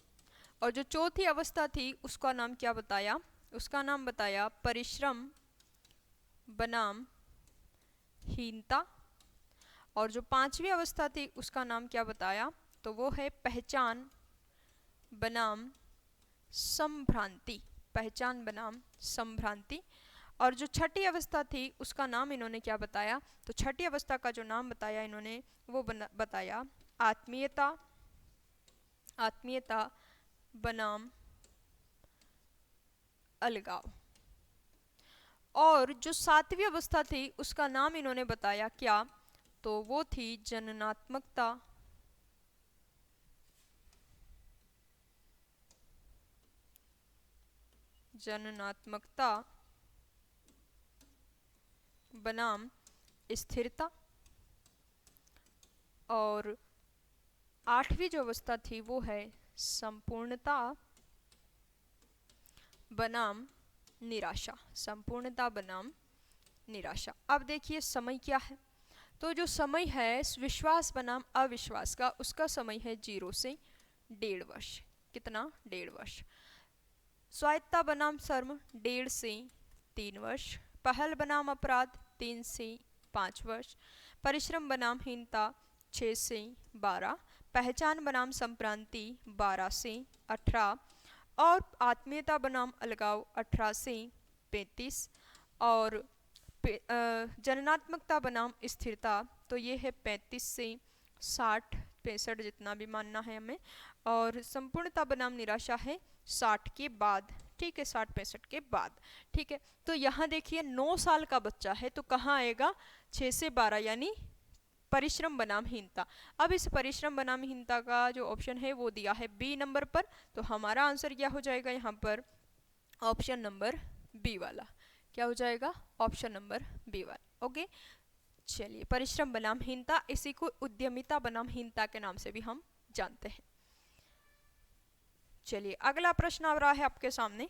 A: और जो चौथी अवस्था थी उसका नाम क्या बताया? उसका नाम बताया परिश्रम बनाम हीनता। और जो पांचवी अवस्था थी उसका नाम क्या बताया? तो वो है पहचान बनाम संभ्रांति, पहचान बनाम संभ्रांति। और जो छठी अवस्था थी उसका नाम इन्होंने क्या बताया? तो छठी अवस्था का जो नाम बताया इन्होंने वो बताया आत्मीयता, आत्मीयता बनाम अलगाव। और जो सातवीं अवस्था थी उसका नाम इन्होंने बताया क्या? तो वो थी जननात्मकता जननात्मकता बनाम स्थिरता। और आठवीं जो अवस्था थी वो है संपूर्णता बनाम निराशा, संपूर्णता बनाम निराशा। अब देखिए समय क्या है। तो जो समय है विश्वास बनाम अविश्वास का, उसका समय है 0 से 1.5 वर्ष। कितना? 1.5 वर्ष। स्वायत्तता बनाम शर्म 1.5 से 3 वर्ष। पहल बनाम अपराध 3 से 5 वर्ष। परिश्रम बनाम हीनता 6 से 12। पहचान बनाम संप्रांति 12 से 18। और आत्मीयता बनाम अलगाव 18 से 35। और जननात्मकता बनाम स्थिरता तो ये है 35 से 60, 65 जितना भी मानना है हमें। और संपूर्णता बनाम निराशा है 60 के बाद, ठीक है, 60-65 के बाद। ठीक है, तो यहाँ देखिए 9 साल का बच्चा है तो कहाँ आएगा? 6 से 12 यानी परिश्रम बनाम हीनता। अब इस परिश्रम बनाम हीनता का जो ऑप्शन है वो दिया है बी नंबर पर, तो हमारा आंसर क्या हो जाएगा यहाँ पर? ऑप्शन नंबर बी वाला। क्या हो जाएगा? ऑप्शन नंबर बी वाला। ओके, चलिए, परिश्रम बनाम हीनता, इसी को उद्यमिता बनाम हीनता के नाम से भी हम जानते हैं। चलिए अगला प्रश्न आ रहा है आपके सामने,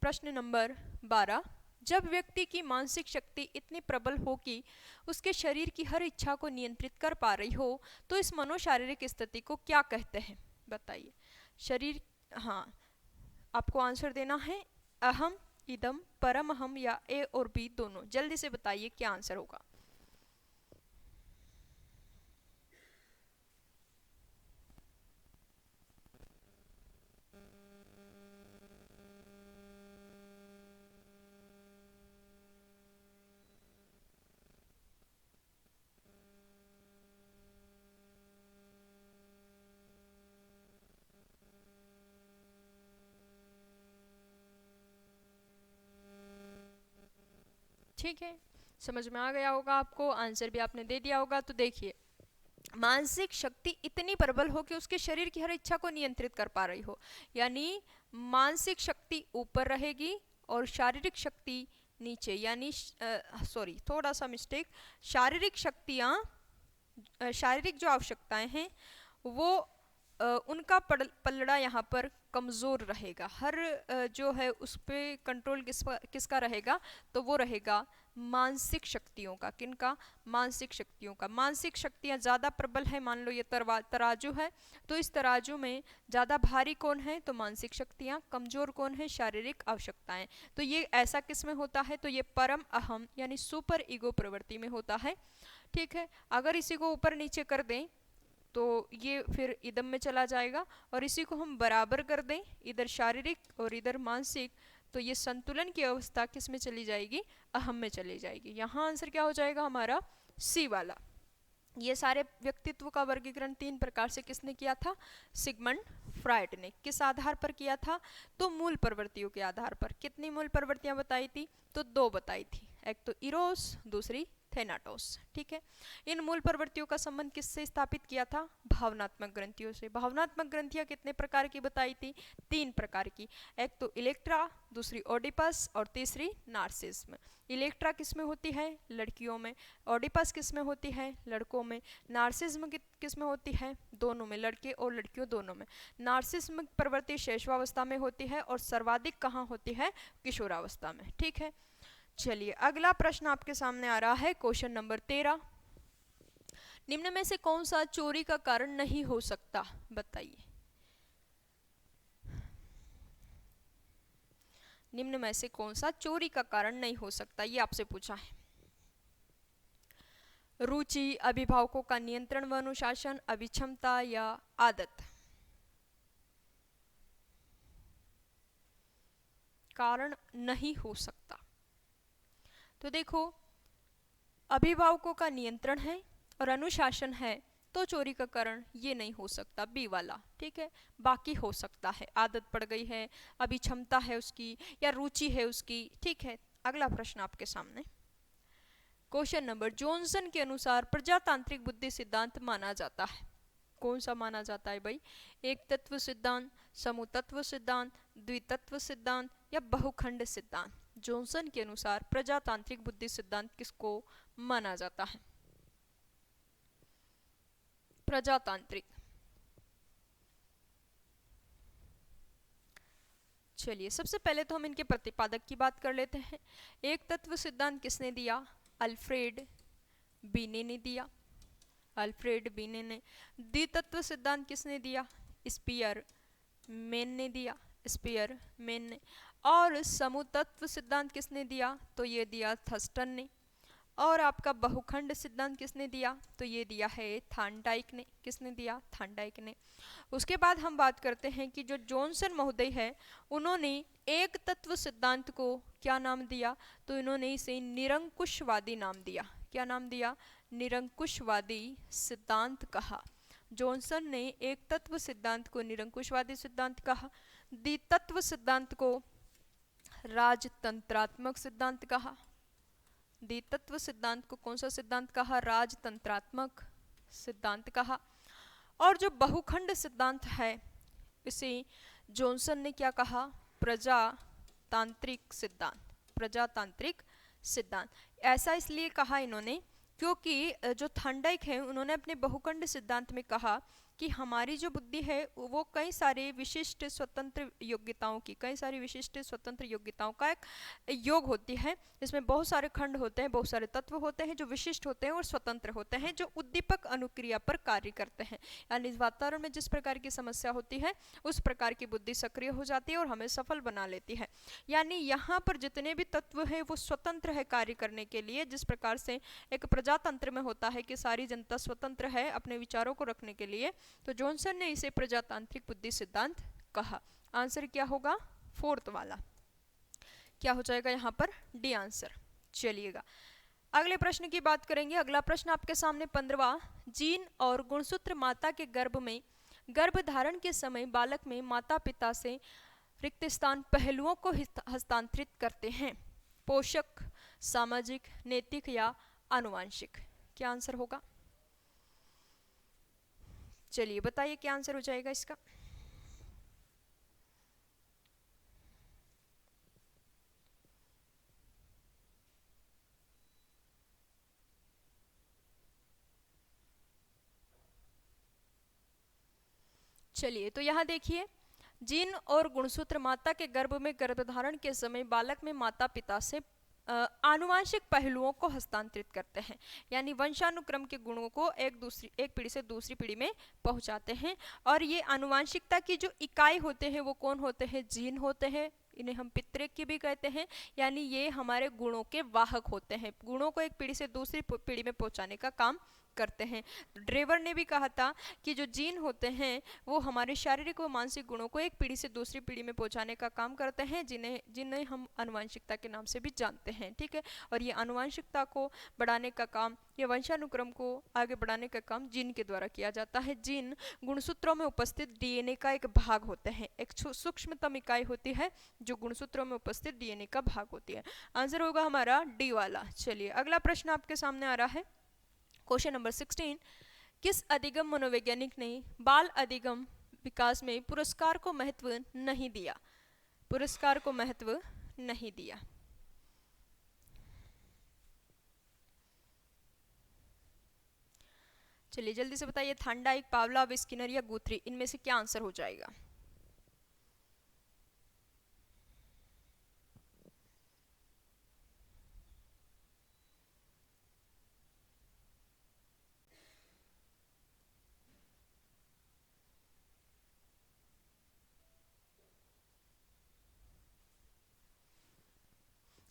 A: प्रश्न नंबर 12। जब व्यक्ति की मानसिक शक्ति इतनी प्रबल हो कि उसके शरीर की हर इच्छा को नियंत्रित कर पा रही हो तो इस मनोशारीरिक स्थिति को क्या कहते हैं? बताइए। शरीर, हाँ, आपको आंसर देना है अहम, इदम, परमहम या ए और बी दोनों। जल्दी से बताइए क्या आंसर होगा। ठीक है, समझ में आ गया होगा आपको, आंसर भी आपने दे दिया होगा। तो देखिए, मानसिक शक्ति इतनी प्रबल हो कि उसके शरीर की हर इच्छा को नियंत्रित कर पा रही हो, यानी मानसिक शक्ति ऊपर रहेगी और शारीरिक शक्ति नीचे, यानी सॉरी थोड़ा सा मिस्टेक, शारीरिक शक्तियाँ, शारीरिक जो आवश्यकताएं हैं वो उनका पलड़ा यहाँ पर कमज़ोर रहेगा। हर जो है उस पर कंट्रोल किसका रहेगा? तो वो रहेगा मानसिक शक्तियों का। किनका? मानसिक शक्तियों का। मानसिक शक्तियाँ ज़्यादा प्रबल है, मान लो ये तराजू है, तो इस तराजू में ज़्यादा भारी कौन है? तो मानसिक शक्तियाँ। कमज़ोर कौन है? शारीरिक आवश्यकताएं। तो ये ऐसा किस में होता है? तो ये परम अहम यानी सुपर ईगो प्रवृत्ति में होता है। ठीक है, अगर इसी को ऊपर नीचे कर दें तो ये फिर इदम में चला जाएगा, और इसी को हम बराबर कर दें, इधर शारीरिक और इधर मानसिक, तो ये संतुलन की अवस्था किस में चली जाएगी? अहम में चली जाएगी। यहाँ आंसर क्या हो जाएगा हमारा? सी वाला। ये सारे व्यक्तित्व का वर्गीकरण 3 प्रकार से किसने किया था? सिगमंड फ्रायड ने। किस आधार पर किया था? तो मूल प्रवृत्तियों के आधार पर। कितनी मूल प्रवृत्तियां बताई थी? तो 2 बताई थी, एक तो इरोस, दूसरी थेनाटोस। ठीक है, इन मूल प्रवृत्तियों का संबंध किससे स्थापित किया था? भावनात्मक ग्रंथियों से। भावनात्मक ग्रंथियां कितने प्रकार की बताई थी? 3 प्रकार की। एक तो इलेक्ट्रा, दूसरी ओडिपस और तीसरी नार्सिस्म। इलेक्ट्रा किस में होती है? लड़कियों में। ओडिपस किस में होती है? लड़कों में। नार्सिस्म किस में होती है? दोनों में, लड़के और लड़कियों दोनों में। नार्सिस्म प्रवृत्ति शैशवावस्था में होती है और सर्वाधिक कहाँ होती है? किशोरावस्था में। ठीक है, चलिए अगला प्रश्न आपके सामने आ रहा है, क्वेश्चन नंबर 13। निम्न में से कौन सा चोरी का कारण नहीं हो सकता? बताइए। निम्न में से कौन सा चोरी का कारण नहीं हो सकता, ये आपसे पूछा है। रुचि, अभिभावकों का नियंत्रण व अनुशासन, अभिक्षमता या आदत? कारण नहीं हो सकता। तो देखो, अभिभावकों का नियंत्रण है और अनुशासन है तो चोरी का कारण ये नहीं हो सकता, बी वाला। ठीक है, बाकी हो सकता है, आदत पड़ गई है, अभी क्षमता है उसकी या रुचि है उसकी। ठीक है, अगला प्रश्न आपके सामने, क्वेश्चन नंबर, जॉनसन के अनुसार प्रजातांत्रिक बुद्धि सिद्धांत माना जाता है। कौन सा माना जाता है भाई? एक तत्व सिद्धांत, समूह तत्व सिद्धांत, द्वितत्व सिद्धांत या बहुखंड सिद्धांत? जॉनसन के अनुसार प्रजातांत्रिक बुद्धि सिद्धांत किसको माना जाता है? प्रजातांत्रिक। चलिए सबसे पहले तो हम इनके प्रतिपादक की बात कर लेते हैं। एक तत्व सिद्धांत किसने दिया? अल्फ्रेड बीने ने दिया, अल्फ्रेड बीने ने। द्वितत्व सिद्धांत किसने दिया? स्पीयर मैन ने दिया, स्पीयर मैन ने। और समूह तत्व सिद्धांत किसने दिया? तो ये दिया थर्स्टन ने। और आपका बहुखंड सिद्धांत किसने दिया? तो ये दिया है थार्नडाइक ने। किसने दिया? थार्नडाइक ने। उसके बाद हम बात करते हैं कि जो जॉनसन महोदय है उन्होंने एक तत्व सिद्धांत को क्या नाम दिया? तो इन्होंने इसे निरंकुशवादी नाम दिया। क्या नाम दिया? निरंकुशवादी सिद्धांत कहा। जॉनसन ने एक तत्व सिद्धांत को निरंकुशवादी सिद्धांत कहा, द्वितत्व सिद्धांत को राजतंत्रात्मक सिद्धांत कहा। द्वितत्व सिद्धांत को कौन सा सिद्धांत कहा? राजतंत्रात्मक सिद्धांत कहा। और जो बहुखंड सिद्धांत है इसे जॉनसन ने क्या कहा? प्रजातांत्रिक सिद्धांत। प्रजातांत्रिक सिद्धांत ऐसा इसलिए कहा इन्होंने क्योंकि जो थार्नडाइक है उन्होंने अपने बहुखंड सिद्धांत में कहा कि हमारी जो बुद्धि है वो कई सारे विशिष्ट स्वतंत्र योग्यताओं की, कई सारी विशिष्ट स्वतंत्र योग्यताओं का एक योग होती है। इसमें बहुत सारे खंड होते हैं, बहुत सारे तत्व होते हैं जो विशिष्ट होते हैं और स्वतंत्र होते हैं, जो उद्दीपक अनुक्रिया पर कार्य करते हैं। यानी इस वातावरण में जिस प्रकार की समस्या होती है उस प्रकार की बुद्धि सक्रिय हो जाती है और हमें सफल बना लेती है। यानी यहाँ पर जितने भी तत्व है वो स्वतंत्र है कार्य करने के लिए, जिस प्रकार से एक प्रजातंत्र में होता है कि सारी जनता स्वतंत्र है अपने विचारों को रखने के लिए। तो जॉनसन ने इसे प्रजातांत्रिक बुद्धि सिद्धांत कहा। आंसर क्या होगा? फोर्थ वाला। क्या हो जाएगा यहाँ पर? D answer. चलिएगा अगले प्रश्न की बात करेंगे। अगला प्रश्न आपके सामने 15वां, जीन और गुणसूत्र माता के गर्भ में गर्भधारण के समय बालक में माता पिता से रिक्त स्थान पहलुओं को हस्तांतरित करते हैं? पोषक, सामाजिक, नैतिक या आनुवांशिक? क्या आंसर होगा? चलिए बताइए क्या आंसर हो जाएगा इसका। चलिए तो यहाँ देखिए, जीन और गुणसूत्र माता के गर्भ में गर्भधारण के समय बालक में माता पिता से आनुवांशिक पहलुओं को हस्तांतरित करते हैं, यानी वंशानुक्रम के गुणों को एक पीढ़ी से दूसरी पीढ़ी में पहुंचाते हैं। और ये आनुवांशिकता की जो इकाई होते हैं वो कौन होते हैं? जीन होते हैं। इन्हें हम पितृक भी कहते हैं, यानी ये हमारे गुणों के वाहक होते हैं, गुणों को एक पीढ़ी से दूसरी पीढ़ी में पहुंचाने का काम करते हैं। ड्रेवर ने भी कहा था कि जो जीन होते हैं वो हमारे शारीरिक व मानसिक गुणों को एक पीढ़ी से दूसरी पीढ़ी में पहुंचाने का काम करते हैं, जिन्हें जिन्हें हम आनुवंशिकता के नाम से भी जानते हैं। ठीक है, और ये आनुवंशिकता को बढ़ाने का काम, ये वंशानुक्रम को आगे बढ़ाने का काम जीन के द्वारा किया जाता है। जीन गुणसूत्रों में उपस्थित डीएनए का एक भाग होते हैं, एक सूक्ष्मतम इकाई होती है जो गुणसूत्रों में उपस्थित डीएनए का भाग होती है। आंसर होगा हमारा डी वाला। चलिए अगला प्रश्न आपके सामने आ रहा है, क्वेश्चन नंबर 16। किस अधिगम मनोवैज्ञानिक ने बाल अधिगम विकास में पुरस्कार को महत्व नहीं दिया? पुरस्कार को महत्व नहीं दिया। चलिए जल्दी से बताइए, थांडाइक, पावलोव, स्किनर या गुथरी, इनमें से क्या आंसर हो जाएगा?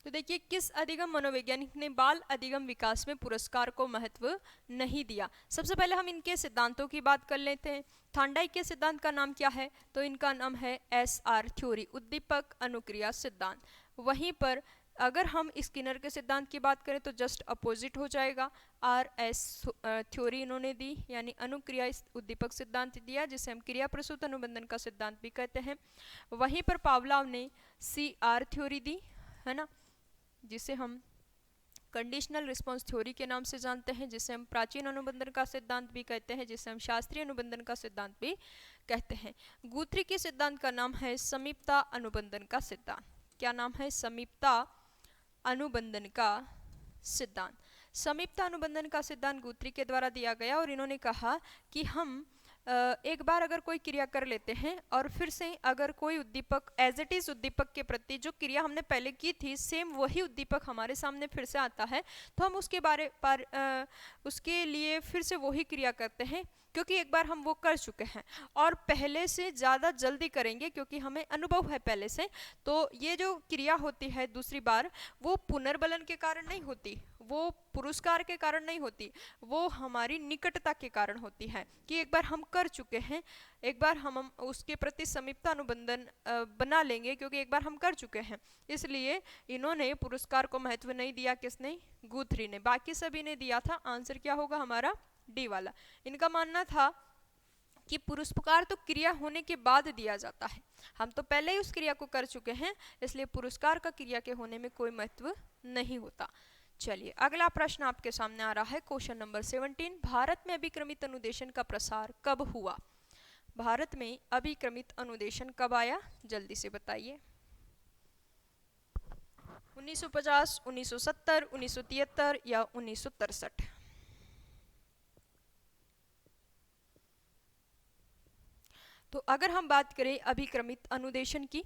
A: तो देखिए, किस अधिगम मनोवैज्ञानिक ने बाल अधिगम विकास में पुरस्कार को महत्व नहीं दिया? सबसे पहले हम इनके सिद्धांतों की बात कर लेते हैं। थांडाइक के सिद्धांत का नाम क्या है? तो इनका नाम है SR थ्योरी, उद्दीपक अनुक्रिया सिद्धांत। वहीं पर अगर हम स्किनर के सिद्धांत की बात करें तो जस्ट अपोजिट हो जाएगा, RS थ्योरी इन्होंने दी, यानी अनुक्रिया उद्दीपक सिद्धांत दिया, जिसे हम क्रिया प्रसूत अनुबंधन का सिद्धांत भी कहते हैं। वहीं पर पावलोव ने CR थ्योरी दी, है ना, जिसे हम कंडीशनल रिस्पांस थ्योरी के नाम से जानते हैं, जिसे हम प्राचीन अनुबंधन का सिद्धांत भी कहते हैं, जिसे हम शास्त्रीय अनुबंधन का सिद्धांत भी कहते हैं। गुथरी के सिद्धांत का नाम है समीपता अनुबंधन का सिद्धांत। क्या नाम है? समीपता अनुबंधन का सिद्धांत। समीपता अनुबंधन का सिद्धांत गुथरी के द्वारा दिया गया, और इन्होंने कहा कि हम एक बार अगर कोई क्रिया कर लेते हैं और फिर से अगर कोई उद्दीपक एज इट इज उद्दीपक के प्रति जो क्रिया हमने पहले की थी सेम वही उद्दीपक हमारे सामने फिर से आता है, तो हम उसके बारे पर उसके लिए फिर से वही क्रिया करते हैं, क्योंकि एक बार हम वो कर चुके हैं और पहले से ज़्यादा जल्दी करेंगे क्योंकि हमें अनुभव है पहले से। तो ये जो क्रिया होती है दूसरी बार, वो पुनर्बलन के कारण नहीं होती, वो पुरस्कार के कारण नहीं होती, वो हमारी निकटता के कारण होती है कि एक बार हम कर चुके हैं, एक बार हम उसके प्रति समीपता अनुबंधन बना लेंगे क्योंकि एक बार हम कर चुके हैं। इसलिए इन्होंने पुरस्कार को महत्व नहीं दिया। किसने? गुथरी ने। बाकी सभी ने दिया था। आंसर क्या होगा हमारा? डी वाला। इनका मानना था कि पुरस्कार तो क्रिया होने के बाद दिया जाता है, हम तो पहले ही उस क्रिया को कर चुके हैं, इसलिए पुरस्कार का क्रिया के होने में कोई महत्व नहीं होता। चलिए अगला प्रश्न आपके सामने आ रहा है, क्वेश्चन नंबर 17। भारत में अभिक्रमित अनुदेशन का प्रसार कब हुआ? भारत में अभिक्रमित अनुदेशन कब आया? जल्दी से बताइए। 1950, 1970, 1973 या 1963? तो अगर हम बात करें अभिक्रमित अनुदेशन की,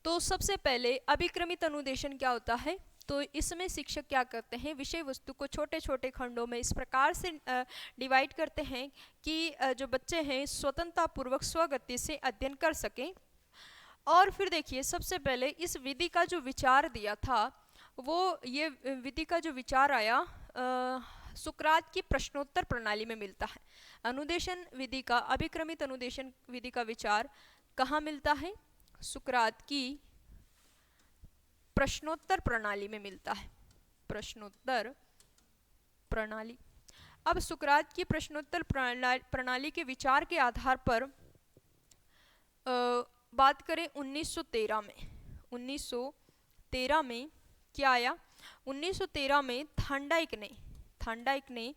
A: तो सबसे पहले अभिक्रमित अनुदेशन क्या होता है? तो इसमें शिक्षक क्या करते हैं, विषय वस्तु को छोटे छोटे खंडों में इस प्रकार से डिवाइड करते हैं कि जो बच्चे हैं स्वतंत्रता पूर्वक स्वगति से अध्ययन कर सकें। और फिर देखिए, सबसे पहले इस विधि का जो विचार दिया था, वो ये विधि का जो विचार आया सुकरात की प्रश्नोत्तर प्रणाली में मिलता है। अनुदेशन विधि का, अभिक्रमित अनुदेशन विधि का विचार कहाँ मिलता है? सुकरात की प्रश्नोत्तर प्रणाली में मिलता है। प्रश्नोत्तर प्रणाली। अब सुकरात की प्रश्नोत्तर प्रणाली के विचार के आधार पर बात करें 1913 में, 1913 में क्या आया? 1913 में थांडाइक ने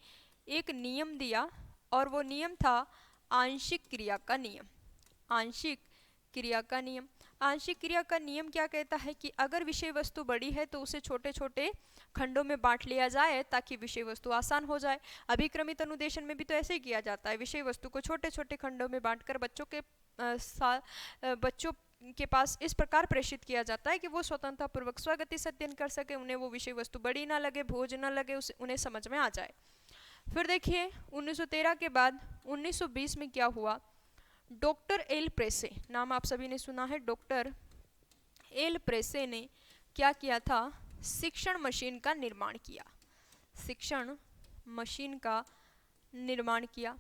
A: एक नियम दिया, और वो नियम था आंशिक क्रिया का नियम। आंशिक क्रिया का नियम। आंशिक क्रिया का नियम क्या कहता है कि अगर विषय वस्तु बड़ी है तो उसे छोटे छोटे खंडों में बांट लिया जाए ताकि विषय वस्तु आसान हो जाए। अभिक्रमित अनुदेशन में भी तो ऐसे ही किया जाता है, विषय वस्तु को छोटे छोटे खंडों में बांटकर बच्चों के पास इस प्रकार प्रेषित किया जाता है कि वो स्वतंत्रता पूर्वक स्वगति से अध्ययन कर सके, उन्हें वो विषय वस्तु बड़ी ना लगे, बोझ ना लगे, उन्हें समझ में आ जाए। फिर देखिए 1913 के बाद 1920 में क्या हुआ? डॉक्टर एल प्रेसे, नाम आप सभी ने सुना है, डॉक्टर एल प्रेसे ने क्या किया था? शिक्षण मशीन का निर्माण किया। शिक्षण मशीन का निर्माण किया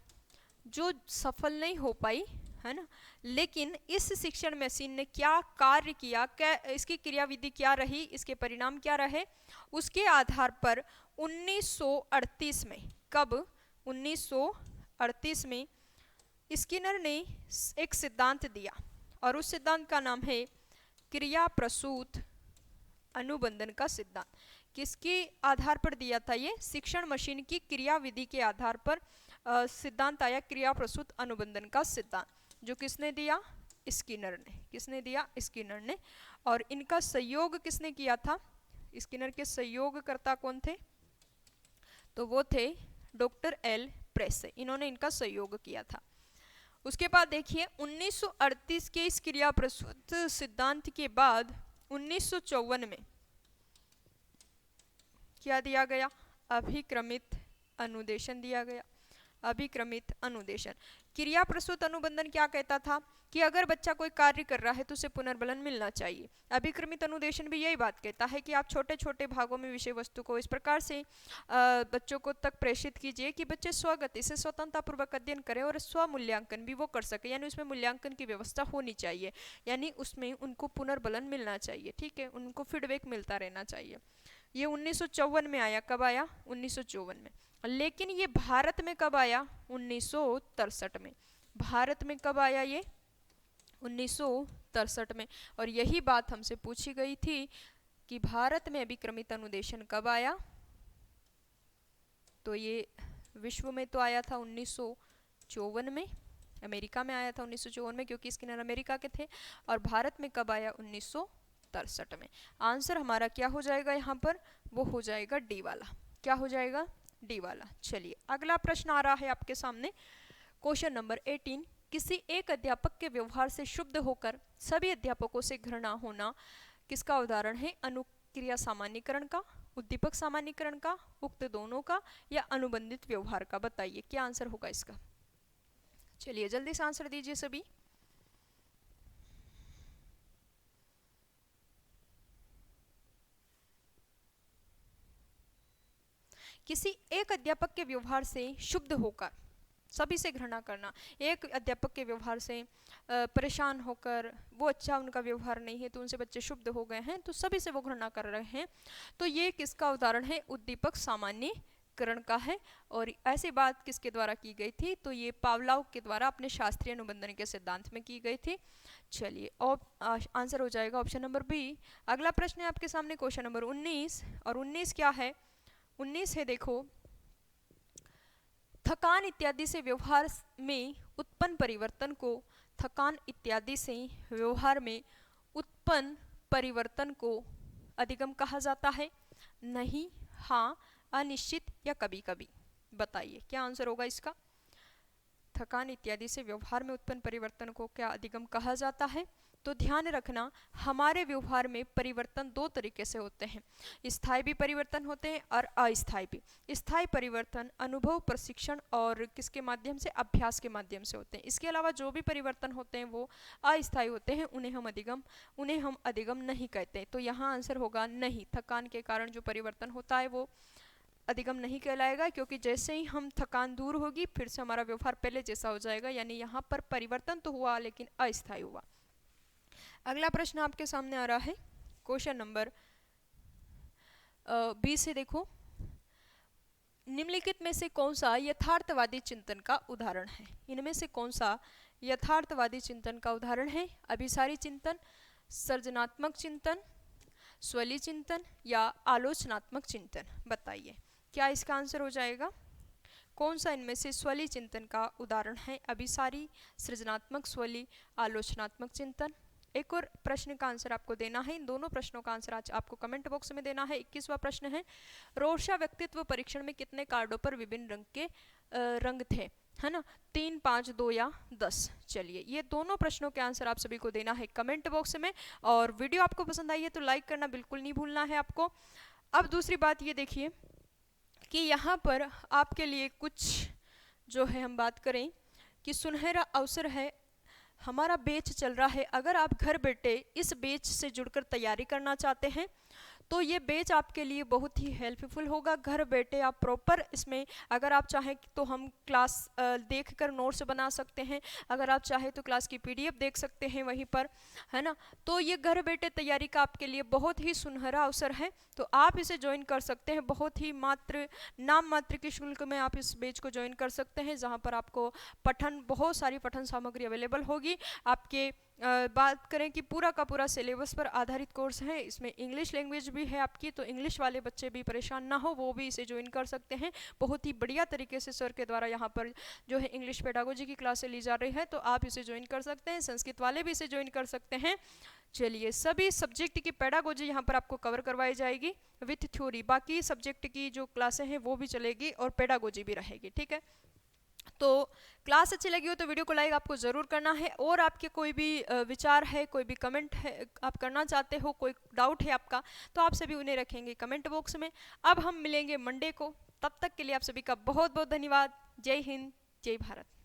A: जो सफल नहीं हो पाई, है ना। लेकिन इस शिक्षण मशीन ने क्या कार्य किया, क्या इसकी क्रियाविधि क्या रही, इसके परिणाम क्या रहे, उसके आधार पर 1938 में, कब, 1938 में स्किनर ने एक सिद्धांत दिया और उस सिद्धांत का नाम है क्रिया प्रसूत अनुबंधन का सिद्धांत। किसके आधार पर दिया था ये, शिक्षण मशीन की क्रियाविधि के आधार पर सिद्धांत आया क्रिया प्रसूत अनुबंधन का सिद्धांत, जो किसने दिया, स्किनर ने। किसने दिया, स्किनर ने। और इनका सहयोग किसने किया था, स्किनर के सहयोगकर्ता कौन थे, तो वो थे डॉक्टर एल प्रेसे, इन्होंने इनका सहयोग किया था। उसके बाद देखिए 1938 के इस क्रिया प्रसूत सिद्धांत के बाद 1954 में क्या दिया गया, अभिक्रमित अनुदेशन दिया गया। अभिक्रमित अनुदेशन, क्रिया प्रसूत अनुबंधन क्या कहता था कि अगर बच्चा कोई कार्य कर रहा है तो उसे पुनर्बलन मिलना चाहिए। अभिक्रमित अनुदेशन भी यही बात कहता है कि आप छोटे छोटे भागों में विषय वस्तु को इस प्रकार से बच्चों को तक प्रेषित कीजिए कि बच्चे स्वगति से स्वतंत्रतापूर्वक अध्ययन करें और स्वमूल्यांकन भी वो कर सके, यानी उसमें मूल्यांकन की व्यवस्था होनी चाहिए, यानी उसमें उनको पुनर्बलन मिलना चाहिए, ठीक है, उनको फीडबैक मिलता रहना चाहिए। ये 1954 में आया, कब आया, 1954 में। लेकिन ये भारत में कब आया, 1963 में। भारत में कब आया ये, 1963 में। और यही बात हमसे पूछी गई थी कि भारत में अभिक्रमित अनुदेशन कब आया, तो ये विश्व में तो आया था 1954 में, अमेरिका में आया था 1954 में, क्योंकि स्किनर अमेरिका के थे। और भारत में कब आया, 1963 में। आंसर हमारा क्या हो जाएगा यहाँ पर, वो हो जाएगा डी वाला। क्या हो जाएगा, डी वाला। चलिए अगला प्रश्न आ रहा है आपके सामने, क्वेश्चन नंबर 18। किसी एक अध्यापक के व्यवहार से क्षुब्ध होकर सभी अध्यापकों से घृणा होना किसका उदाहरण है, अनुक्रिया सामान्यीकरण का, उद्दीपक सामान्यीकरण का, उक्त दोनों का, या अनुबंधित व्यवहार का। बताइए क्या आंसर होगा इसका। चलिए जल्दी से आंसर दीजिए सभी। किसी एक अध्यापक के व्यवहार से क्षुब्ध होकर सभी से घृणा करना, एक अध्यापक के व्यवहार से परेशान होकर, वो अच्छा उनका व्यवहार नहीं है तो उनसे बच्चे क्षुब्ध हो गए हैं तो सभी से वो घृणा कर रहे हैं, तो ये किसका उदाहरण है, उद्दीपक सामान्यीकरण का है। और ऐसी बात किसके द्वारा की गई थी, तो ये पावलोव के द्वारा अपने शास्त्रीय अनुबंधन के सिद्धांत में की गई थी। चलिए आंसर हो जाएगा ऑप्शन नंबर बी। अगला प्रश्न है आपके सामने क्वेश्चन नंबर 19, और 19 क्या है, 19 है देखो, थकान इत्यादि से व्यवहार में उत्पन्न परिवर्तन को, थकान इत्यादि से व्यवहार में उत्पन्न परिवर्तन को अधिगम कहा जाता है, नहीं, हाँ, अनिश्चित या कभी कभी। बताइए क्या आंसर होगा इसका। थकान इत्यादि से व्यवहार में उत्पन्न परिवर्तन को क्या अधिगम कहा जाता है, तो ध्यान रखना हमारे व्यवहार में परिवर्तन दो तरीके से होते हैं, स्थायी भी परिवर्तन होते हैं और अस्थायी भी। स्थायी परिवर्तन अनुभव, प्रशिक्षण और किसके माध्यम से, अभ्यास के माध्यम से होते हैं। इसके अलावा जो भी परिवर्तन होते हैं वो अस्थायी होते हैं, उन्हें हम अधिगम नहीं कहते। तो यहाँ आंसर होगा नहीं, थकान के कारण जो परिवर्तन होता है वो अधिगम नहीं कहलाएगा, क्योंकि जैसे ही हम थकान दूर होगी फिर से हमारा व्यवहार पहले जैसा हो जाएगा, यानी यहाँ पर परिवर्तन तो हुआ लेकिन अस्थायी हुआ। अगला प्रश्न आपके सामने आ रहा है क्वेश्चन नंबर 20 से देखो, निम्नलिखित में से कौन सा यथार्थवादी चिंतन का उदाहरण है, इनमें से कौन सा यथार्थवादी चिंतन का उदाहरण है, अभिसारी चिंतन, सृजनात्मक चिंतन, स्वली चिंतन या आलोचनात्मक चिंतन। बताइए क्या इसका आंसर हो जाएगा, कौन सा इनमें से स्वली चिंतन का उदाहरण है, अभिसारी, सृजनात्मक, स्वली, आलोचनात्मक चिंतन। एक और प्रश्न का आंसर आपको देना है, इन दोनों प्रश्नों का आंसर आज आपको कमेंट बॉक्स में देना है। 21वां प्रश्न है, रोर्शा व्यक्तित्व परीक्षण में कितने कार्डों पर विभिन्न रंग के रंग थे, है ना, 3, 5, 2 या 10। चलिए ये दोनों प्रश्नों के आंसर आप सभी को देना है कमेंट बॉक्स में, और वीडियो आपको पसंद आई है तो लाइक करना बिल्कुल नहीं भूलना है आपको। अब दूसरी बात ये देखिए कि यहाँ पर आपके लिए कुछ जो है हम बात करें कि सुनहरा अवसर है हमारा बैच चल रहा है। अगर आप घर बैठे इस बैच से जुड़कर तैयारी करना चाहते हैं तो ये बैच आपके लिए बहुत ही हेल्पफुल होगा। घर बैठे आप प्रॉपर इसमें, अगर आप चाहें तो हम क्लास देखकर नोट्स बना सकते हैं, अगर आप चाहें तो क्लास की पीडीएफ देख सकते हैं वहीं पर, है ना। तो ये घर बैठे तैयारी का आपके लिए बहुत ही सुनहरा अवसर है, तो आप इसे ज्वाइन कर सकते हैं। बहुत ही नाम मात्र के शुल्क में आप इस बैच को ज्वाइन कर सकते हैं, जहाँ पर आपको बहुत सारी पठन सामग्री अवेलेबल होगी। आपके बात करें कि पूरा का पूरा सिलेबस पर आधारित कोर्स है, इसमें इंग्लिश लैंग्वेज भी है आपकी, तो इंग्लिश वाले बच्चे भी परेशान ना हो, वो भी इसे ज्वाइन कर सकते हैं। बहुत ही बढ़िया तरीके से सर के द्वारा यहाँ पर जो है इंग्लिश पेडागोजी की क्लासें ली जा रही है, तो आप इसे ज्वाइन कर सकते हैं। संस्कृत वाले भी इसे ज्वाइन कर सकते हैं। चलिए, सभी सब्जेक्ट की पेडागोजी यहाँ पर आपको कवर करवाई जाएगी विथ थ्योरी। बाकी सब्जेक्ट की जो क्लासें हैं वो भी चलेगी और पेडागोजी भी रहेगी, ठीक है। तो क्लास अच्छी लगी हो तो वीडियो को लाइक आपको ज़रूर करना है, और आपके कोई भी विचार है, कोई भी कमेंट है आप करना चाहते हो, कोई डाउट है आपका, तो आप सभी उन्हें रखेंगे कमेंट बॉक्स में। अब हम मिलेंगे मंडे को, तब तक के लिए आप सभी का बहुत बहुत धन्यवाद। जय हिंद, जय भारत।